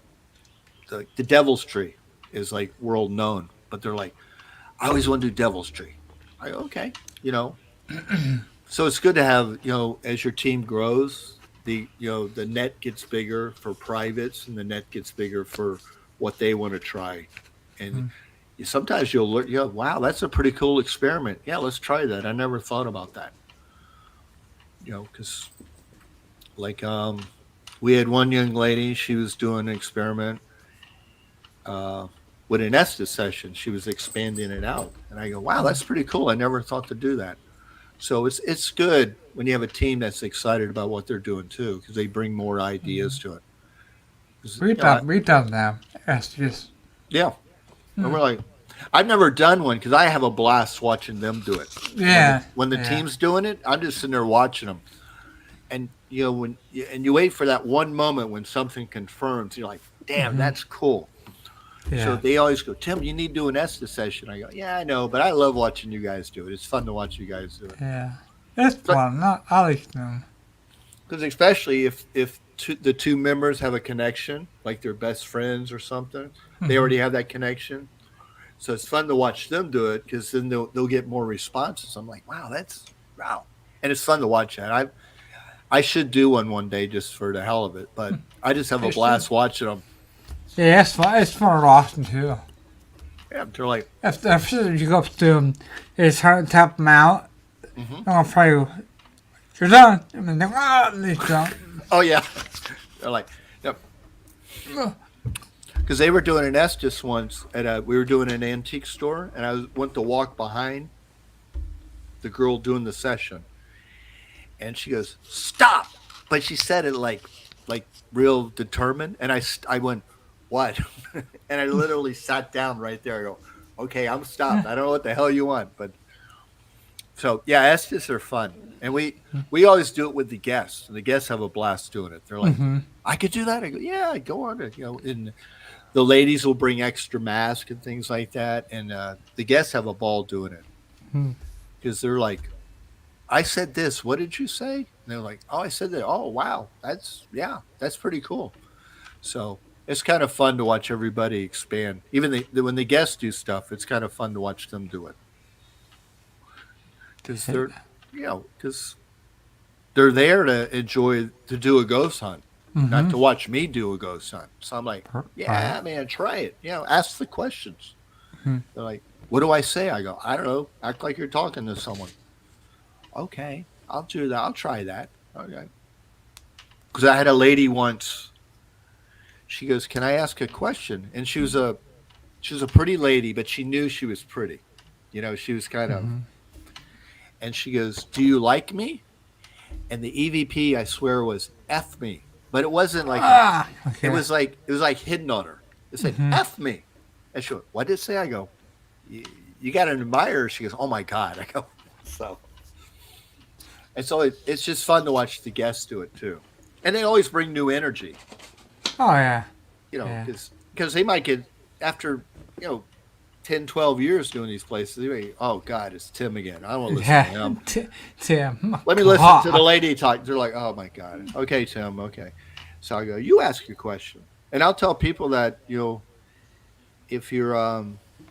Devil's Tree is like world known, but they're like, I always want to do Devil's Tree. I go, okay, So it's good to have as your team grows, the net gets bigger for privates, and the net gets bigger for what they want to try, and sometimes you'll learn. Wow, that's a pretty cool experiment. Yeah, let's try that. I never thought about that. Because like we had one young lady. She was doing an experiment uh, with an Estes session. She was expanding it out, and I go, "Wow, that's pretty cool. I never thought to do that." So it's good when you have a team that's excited about what they're doing too, because they bring more ideas to it. 'Cause, We done them. It's just. yeah, and we're like, I've never done one because I have a blast watching them do it. Yeah. When the Yeah. team's doing it, I'm just sitting there watching them, and you wait for that one moment when something confirms. You're like, damn, that's cool. Yeah. So they always go, Tim, you need to do an Estes session. I go, yeah, I know, but I love watching you guys do it. It's fun to watch you guys do it. Yeah. It's fun. I like them. Because especially if the two members have a connection, like they're best friends or something, they already have that connection. So it's fun to watch them do it because then they'll get more responses. I'm like, wow, wow, and it's fun to watch that. I should do one day just for the hell of it, but I just have a blast watching them. Yeah, it's fun. It's fun watching too. Yeah, they're like, If you go up to them, it's hard to tap them out. I'm gonna play. You're done. And then they jump. oh yeah, they're like, yep. Because they were doing an Estes once we were doing an antique store, and I went to walk behind the girl doing the session, and she goes, "Stop!" But she said it like real determined, and I went, "What?" And I literally sat down right there. I go, "Okay, I'm stopped. I don't know what the hell you want, but." So yeah, Estes are fun, and we always do it with the guests, and the guests have a blast doing it. They're like, "I could do that." I go, "Yeah, go on it." And the ladies will bring extra masks and things like that, and the guests have a ball doing it because they're like, I said this. What did you say? And they're like, oh, I said that. Oh, wow. That's pretty cool. So it's kind of fun to watch everybody expand. Even when the guests do stuff, it's kind of fun to watch them do it. Because they're there to enjoy, to do a ghost hunt. not to watch me do a ghost hunt. So I'm like, yeah, Right. man, try it. Ask the questions. Mhm. They're like, what do I say? I go, I don't know. Act like you're talking to someone. Okay, I'll do that. I'll try that. Okay. Because I had a lady once. She goes, "Can I ask a question?" And she was a pretty lady, but she knew she was pretty. She was kind of. And she goes, "Do you like me?" And the EVP, I swear, was "F me," but it wasn't like a. It Okay. was like hidden on her. It said "F me," and she went, "What did it say?" I go, "You got an admirer." She goes, "Oh my god!" I go, so. And so it's just fun to watch the guests do it too, and they always bring new energy. Oh yeah. Yeah. Because they might get after 10, 12 years doing these places. They may, oh God, it's Tim again. I don't want to listen to Yeah. him. Tim. Let me listen to the lady talk. They're like, oh my God. Okay, Tim. Okay. So I go, you ask your question, and I'll tell people that if your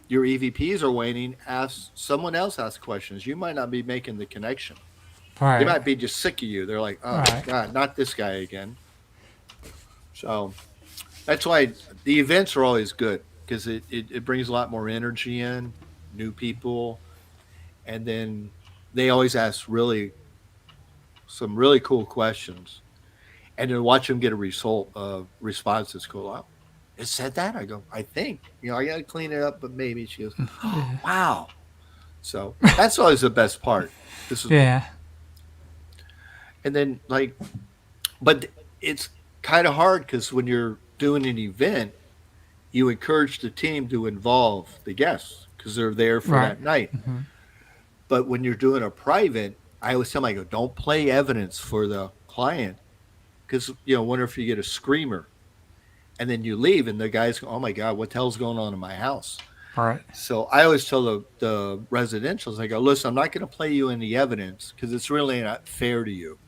EVPs are waning, ask someone else ask questions. You might not be making the connection. They Right. might be just sick of you. They're like, oh Right. God, not this guy again. So that's why the events are always good because it brings a lot more energy in, new people, and then they always ask some really cool questions, and then watch them get a response that's cool. Oh, it said that. I go, I think I got to clean it up, but maybe. She goes, oh, wow. So that's always the best part. This is, Yeah. and then but it's kind of hard because when you're doing an event, you encourage the team to involve the guests because they're there for Right. that night. But when you're doing a private, I always tell them, I go, don't play evidence for the client because, wonder if you get a screamer and then you leave and the guys go, oh my God, what the hell's going on in my house? Right. So I always tell the residentials, I go, listen, I'm not going to play you any evidence because it's really not fair to you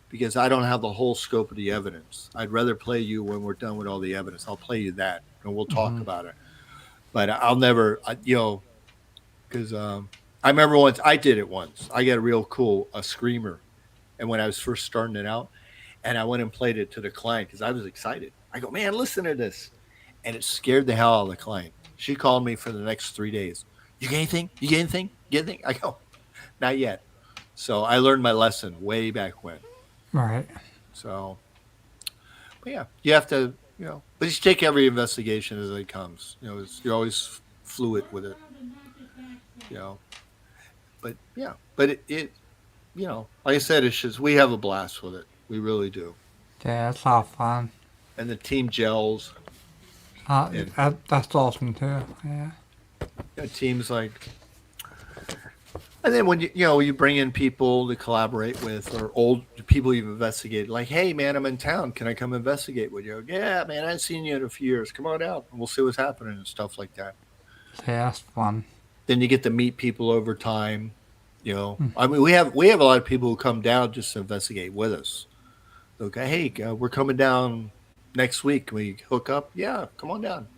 because I don't have the whole scope of the evidence. I'd rather play you when we're done with all the evidence. I'll play you that and we'll talk about it. But I'll never, because I remember I did it once. I got a screamer. And when I was first starting it out, and I went and played it to the client because I was excited. I go, man, listen to this. And it scared the hell out of the client. She called me for the next 3 days. You get anything? You get anything? Get anything? I go, not yet. So I learned my lesson way back when. Right. So, but yeah, you have to, but you take every investigation as it comes. You're always fluid with it. You know, but yeah, but like I said, it's just we have a blast with it. We really do, Yeah. It's a lot of fun. and the team gels. And That's awesome too. Yeah. teams like, and then when you bring in people to collaborate with or old people you've investigated, like, hey man, I'm in town. Can I come investigate with you? Yeah, man, I haven't seen you in a few years. Come on out, and we'll see what's happening and stuff like that. Yeah. That's fun. Then you get to meet people over time. I mean, we have a lot of people who come down just to investigate with us. Okay, hey, we're coming down next week. Can we hook up? Yeah, come on down.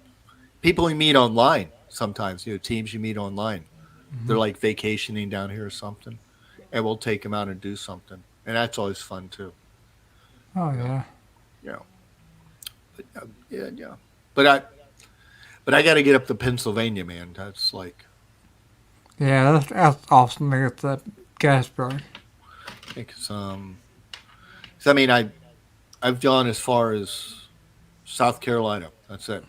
People we meet online sometimes. Teams you meet online. They're like vacationing down here or something, and we'll take them out and do something, and that's always fun too. Oh yeah. But, yeah. But I got to get up to Pennsylvania, man. That's like. Yeah. That's awesome to get to Gasbury. Because I mean, I've gone as far as South Carolina. That's it.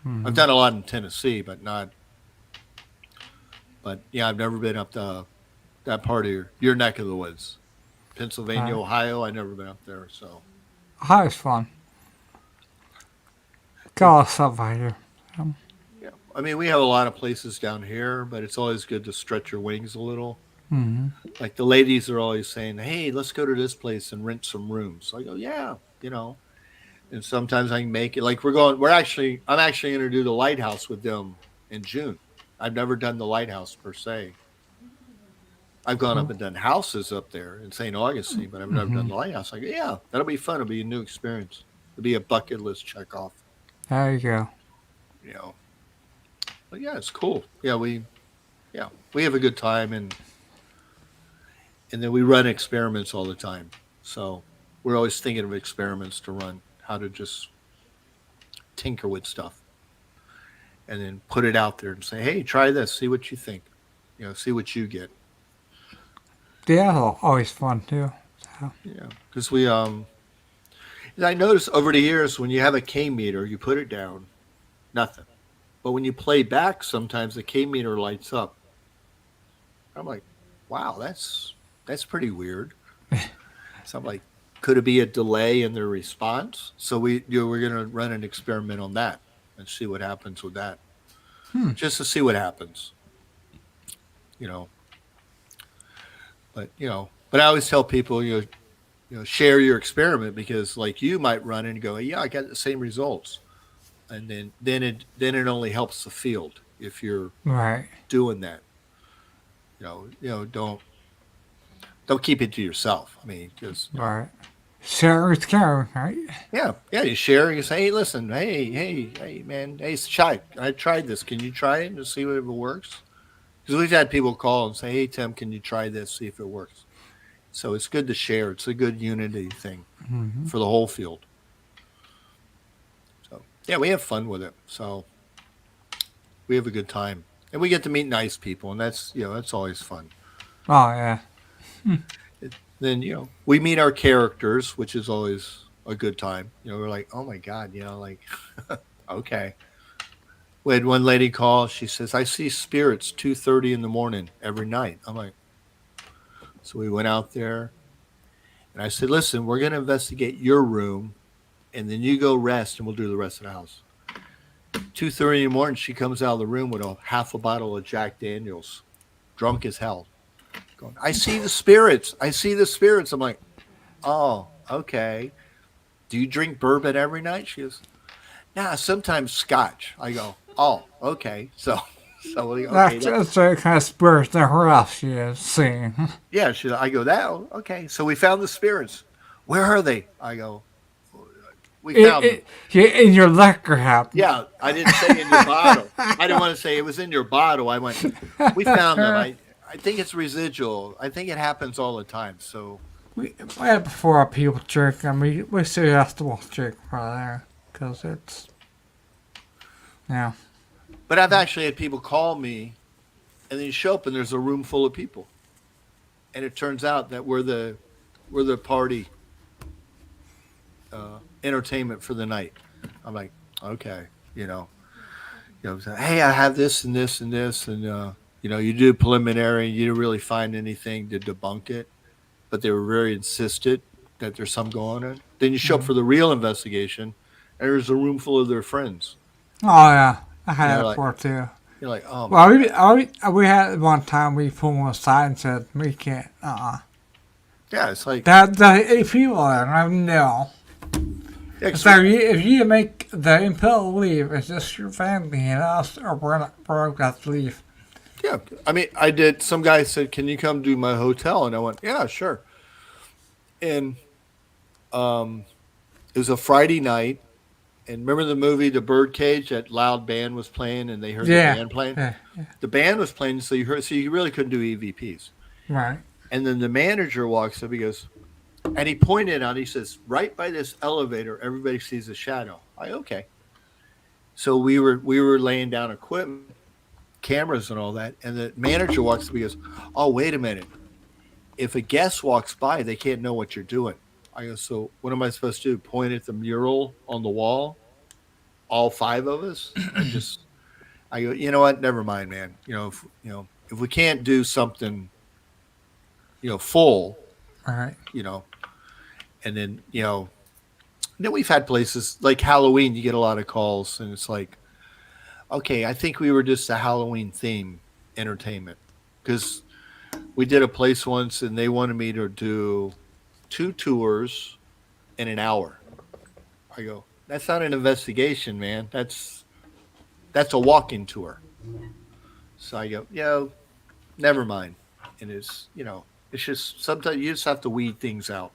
I've done a lot in Tennessee, but not. But yeah, I've never been up to that part of your neck of the woods, Pennsylvania, Ohio. I've never been up there, so. Ohio's fun. Got a lot of stuff out here. Yeah, I mean, we have a lot of places down here, but it's always good to stretch your wings a little. Like the ladies are always saying, "Hey, let's go to this place and rent some rooms." So I go, "Yeah, And sometimes I can make it. Like I'm actually going to do the lighthouse with them in June. I've never done the lighthouse per se. I've gone up and done houses up there in St. Augustine, but I've never done the lighthouse. I go, yeah, that'll be fun. It'll be a new experience. It'll be a bucket list check off. There you go. But yeah, it's cool. Yeah, we have a good time and then we run experiments all the time. So we're always thinking of experiments to run, how to just tinker with stuff, and then put it out there and say, hey, try this, see what you think, see what you get. Yeah, always fun too. So. Yeah, because I noticed over the years when you have a K meter, you put it down, nothing. But when you play back, sometimes the K meter lights up. I'm like, wow, that's pretty weird. So I'm like, could it be a delay in their response? So we're going to run an experiment on that and see what happens with that, just to see what happens. But but I always tell people, share your experiment, because like you might run and go, yeah, I got the same results, and then it only helps the field if you're right doing that. Don't keep it to yourself. I mean, because right. Share is caring, right? yeah, you share. You say, hey, listen, hey, man, hey, Shai, I tried this. Can you try it and see if it works? Because we've had people call and say, hey, Tim, can you try this, see if it works? So it's good to share. It's a good unity thing for the whole field. So yeah, we have fun with it. So we have a good time, and we get to meet nice people, and that's always fun. Oh yeah. Then we meet our characters, which is always a good time. We're like, oh my god, like okay. We had one lady call. She says, I see spirits 2:30 in the morning every night. I'm like, so we went out there, and I said, listen, we're going to investigate your room, and then you go rest, and we'll do the rest of the house. 2:30 in the morning, she comes out of the room with half a bottle of Jack Daniels, drunk as hell. Going, I see the spirits. I see the spirits. I'm like, oh, okay. Do you drink bourbon every night? She goes, nah, sometimes scotch. I go, oh, okay. So okay, That's the kind of spirits that her else she is seeing. yeah. I go, that okay. So we found the spirits. Where are they? I go, we found them. In your liquor habit. Yeah, I didn't say in your bottle. I didn't want to say it was in your bottle. I went, we found them. I think it's residual. I think it happens all the time. So we had before people drink, and we suggest we'll drink for there because it's But I've actually had people call me, and then you show up, and there's a room full of people, and it turns out that we're the party entertainment for the night. I'm like, okay, hey, I have this and this and this, and you do preliminary, you didn't really find anything to debunk it, but they were very insistent that there's some going on. Then you show up for the real investigation, and there's a room full of their friends. Oh yeah, I had that before too. You're like, oh. Well, we had one time we pulled them aside and said we can't. Yeah, it's like that. The 8 people there, and I know. Yeah, so if you make the impel leave, it's just your family and us, or we're got to leave. Yeah, I mean, I did. Some guy said, "Can you come do my hotel?" And I went, "Yeah, sure." And it was a Friday night, and remember the movie The Birdcage? That loud band was playing, and they heard the band playing. Yeah. The band was playing, so you really couldn't do EVPs. Right. And then the manager walks up. He goes, and he pointed out. He says, "Right by this elevator, everybody sees a shadow." Okay. So we were laying down equipment, cameras and all that, and the manager walks up. He goes, "Oh, wait a minute. If a guest walks by, they can't know what you're doing." I go, "So what am I supposed to do? Point at the mural on the wall? All 5 of us?" I go, you know what? Never mind, man. If we can't do something, full, All right. and then then we've had places like Halloween. You get a lot of calls, and it's like, okay, I think we were just a Halloween theme entertainment, because we did a place once, and they wanted me to do 2 tours in an hour. I go, that's not an investigation, man. That's a walking tour. So I go, never mind. And it's just sometimes you just have to weed things out.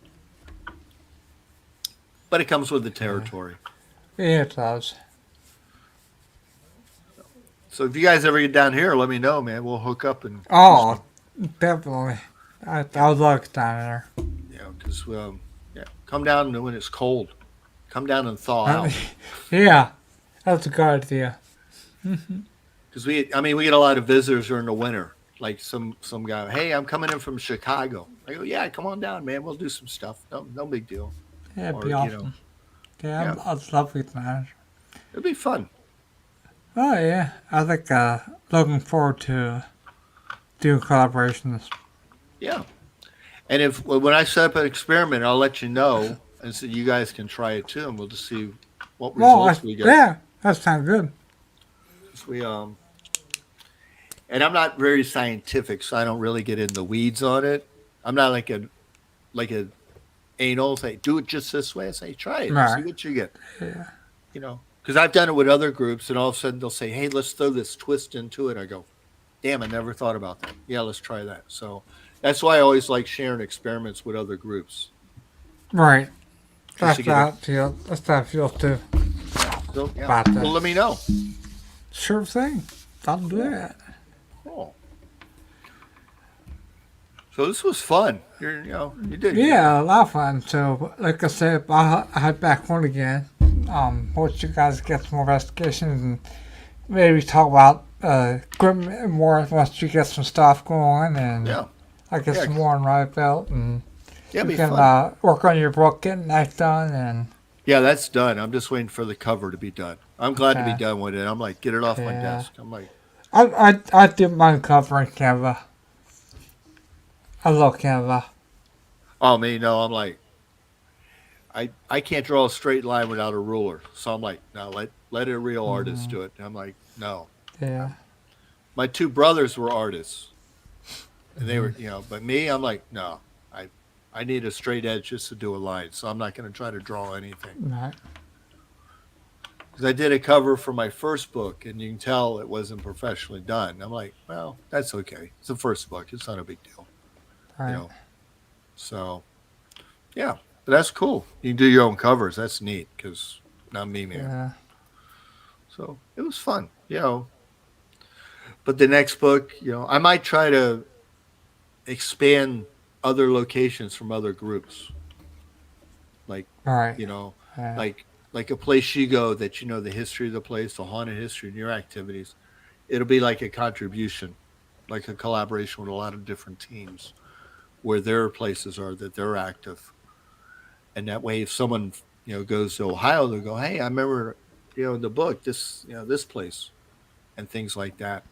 But it comes with the territory. Yeah, it does. So if you guys ever get down here, let me know, man. We'll hook up and. Oh, definitely. I would love down there. Because Yeah. Come down when it's cold. Come down and thaw out. Yeah, that's a good idea. Because we get a lot of visitors during the winter. Like some guy, hey, I'm coming in from Chicago. I go, yeah, come on down, man. We'll do some stuff. No big deal. Yeah, it'd Or be awesome. Yeah, yeah, I'd love it, man. it'd be fun. Oh yeah, I think looking forward to doing collaborations. Yeah. And if when I set up an experiment, I'll let you know, and so you guys can try it too, and we'll just see what Well, results we get. yeah, that sounds good. We and I'm not very scientific, so I don't really get in the weeds on it. I'm not like a anal say do it just this way. I say try it, see Right. what you get. Yeah. Because I've done it with other groups, and all of a sudden they'll say, hey, let's throw this twist into it. I go, damn, I never thought about that. Yeah, let's try that. So that's why I always like sharing experiments with other groups. Right. Just to get That's how I feel too. So, yeah. About that. Well, let me know. Sure thing. I'll do that. Oh. So this was fun. You did. Yeah, a lot of fun. So, like I said, I'll head back home again. Once you guys get some more investigations and maybe talk about equipment more once you get some stuff going and Yeah. I get Yeah. some more on my belt and Yeah, you be can fun. work on your book, getting that done and Yeah, that's done. I'm just waiting for the cover to be done. I'm glad to be Okay. done with it. I'm like, get it off my Yeah. desk. I'm like, I did mine cover in Canva. I love Canva. oh man, no, I'm like, I can't draw a straight line without a ruler. So I'm like, no, let a real artist do it. And I'm like, no. Yeah. My two brothers were artists, and they were, but me, I'm like, no, I need a straight edge just to do a line. So I'm not going to try to draw anything. Right. Because I did a cover for my first book, and you can tell it wasn't professionally done. I'm like, well, that's okay. It's the first book. It's not a big deal. Right. So, yeah, but that's cool. You can do your own covers. That's neat because not me, man. Yeah. So it was fun, But the next book, I might try to expand other locations from other groups. Like, Right. yeah. like a place you go that the history of the place, the haunted history, and your activities. It'll be like a contribution, like a collaboration with a lot of different teams where their places are that they're active. And that way, if someone, goes to Ohio, they'll go, hey, I remember, in the book, this, this place and things like that.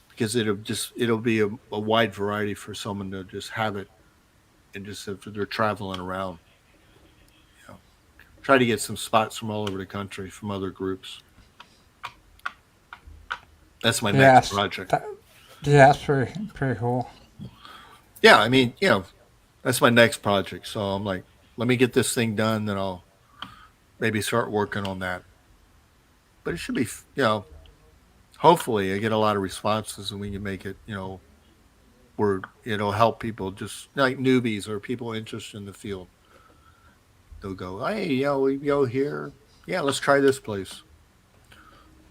Because it'll be a wide variety for someone to just have it and just if they're traveling around. Try to get some spots from all over the country from other groups. That's my next project. Yeah, that's pretty cool. Yeah, I mean, that's my next project. So I'm like, let me get this thing done, then I'll maybe start working on that. But it should be, hopefully I get a lot of responses and we can make it, where it'll help people just like newbies or people interested in the field. They'll go, hey, we go here. Yeah, let's try this place.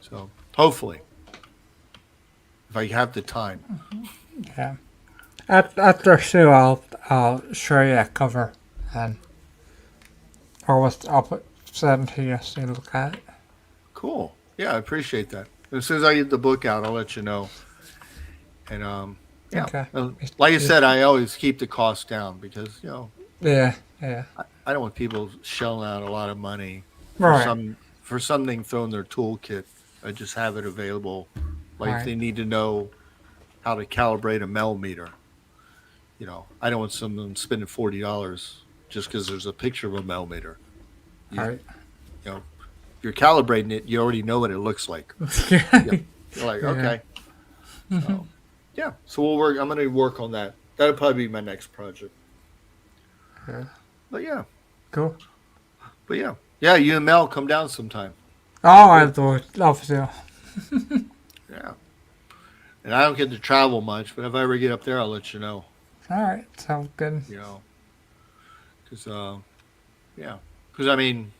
So hopefully, if I have the time. Yeah. After show, I'll show you that cover and I'll send to you so you look at it. Cool. Yeah, I appreciate that. As soon as I get the book out, I'll let you know. And yeah, Okay. Like I said, I always keep the cost down because Yeah. I don't want people shelling out a lot of money Right. for something thrown in their toolkit. I just have it available. Like if Right. they need to know how to calibrate a millimeter, I don't want someone spending $40 just because there's a picture of a millimeter. Right. If you're calibrating it, you already know what it looks like. Yeah. You're like, Yeah. okay. So, yeah. So we'll work. I'm going to work on that. That'll probably be my next project. Yeah. But yeah. Cool. But yeah. Yeah, you and Mel come down sometime. Oh, I'd love to. Yeah. And I don't get to travel much, but if I ever get up there, I'll let you know. All right. Sounds good. Because, yeah. Because, I mean,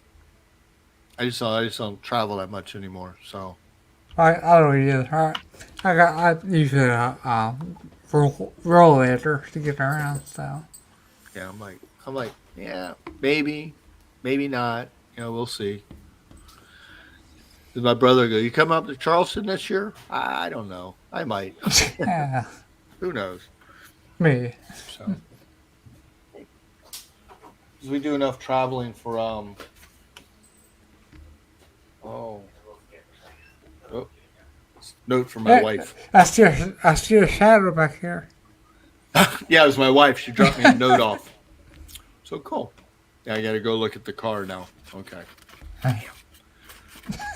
I just don't travel that much anymore. So, I don't either. I usually roll later to get around. So yeah, I'm like, I'm like, yeah, maybe, maybe not. We'll see. Does my brother go, you come up to Charleston this year? I don't know. I might. Yeah, Who knows? me. So, 'cause we do enough traveling for oh, oh note from my wife. I see a shadow back here. Yeah, it was my wife. She dropped me a note off. So cool. Yeah, I got to go look at the car now. Okay.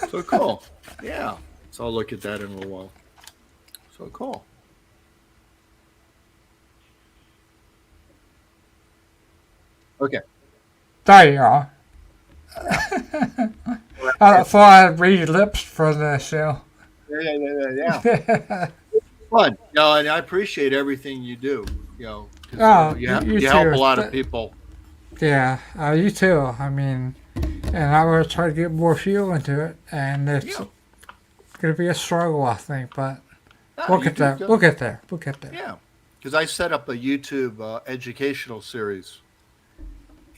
So cool. Yeah. So I'll look at that in a little while. So cool. Okay. There you are. I thought I'd read lips for the show. Yeah. Fun. And I appreciate everything you do. 'Cause, Oh, you you help too. a lot of people. Yeah, you too. I mean, and I will try to get more fuel into it, and it's going to be a struggle, I think, but we'll get there. We'll get there. We'll get there. Yeah, because I set up a YouTube educational series,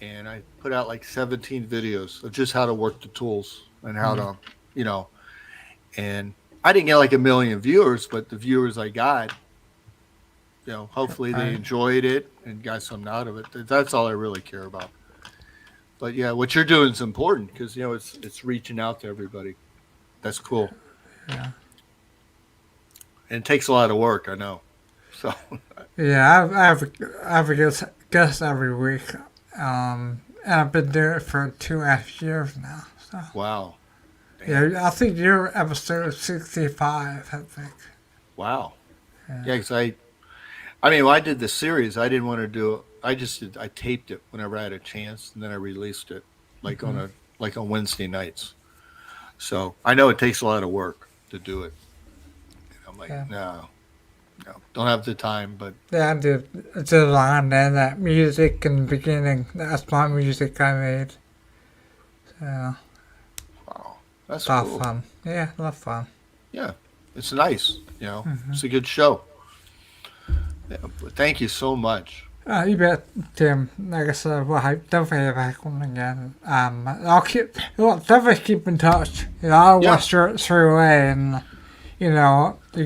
and I put out like 17 videos of just how to work the tools and how to, and I didn't get like 1 million viewers, but the viewers I got, hopefully they enjoyed it and got something out of it. That's all I really care about. But yeah, what you're doing is important because it's reaching out to everybody. That's cool. Yeah. And it takes a lot of work, I know. So yeah, I have a guest every week, and I've been doing it for 2.5 years now. So. Wow. Damn. Yeah, I think you're episode 65. I think. Wow. Yeah, because when I did the series, I didn't want to do it. I taped it whenever I had a chance, and then I released it on Wednesday nights. So I know it takes a lot of work to do it. And I'm like, no, don't have the time. But yeah, I did the line and that music in the beginning. That's my music I made. So wow, that's a lot cool. of fun. Yeah, a lot of fun. Yeah, it's nice. It's a good show. Yeah, but thank you so much. You bet, Tim. Like I said, we'll definitely have back on again. We'll definitely keep in touch. I'll watch it through away, and you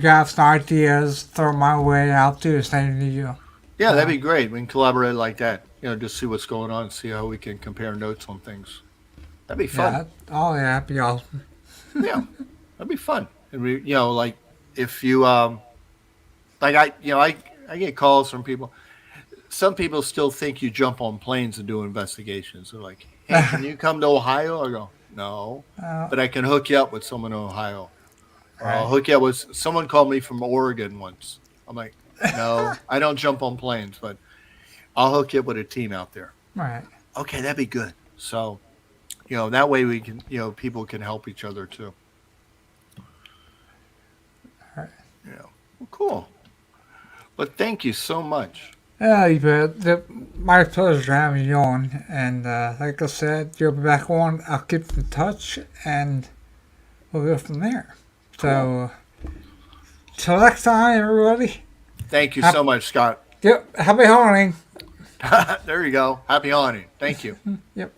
got some ideas, throw my way. I'll do the same to you. Yeah, that'd be great. We can collaborate like that. Just see what's going on, see how we can compare notes on things. That'd be fun. Yeah, that'd be awesome. Yeah, that'd be fun. And we, like if you, I get calls from people. Some people still think you jump on planes and do investigations. They're like, hey, can you come to Ohio? I go, no, but I can hook you up with someone in Ohio. Or I'll hook you up with someone called me from Oregon once. I'm like, no, I don't jump on planes, but I'll hook you up with a team out there. Right. Okay, that'd be good. So, that way we can, people can help each other too. Right. Well, cool. But thank you so much. Yeah, you bet. My pleasure having you on. And like I said, you'll be back on. I'll keep in touch, and we'll go from there. So, till next time, everybody. Thank you so much, Scott. Yep. Happy hunting. There you go. Happy hunting. Thank you. Yep.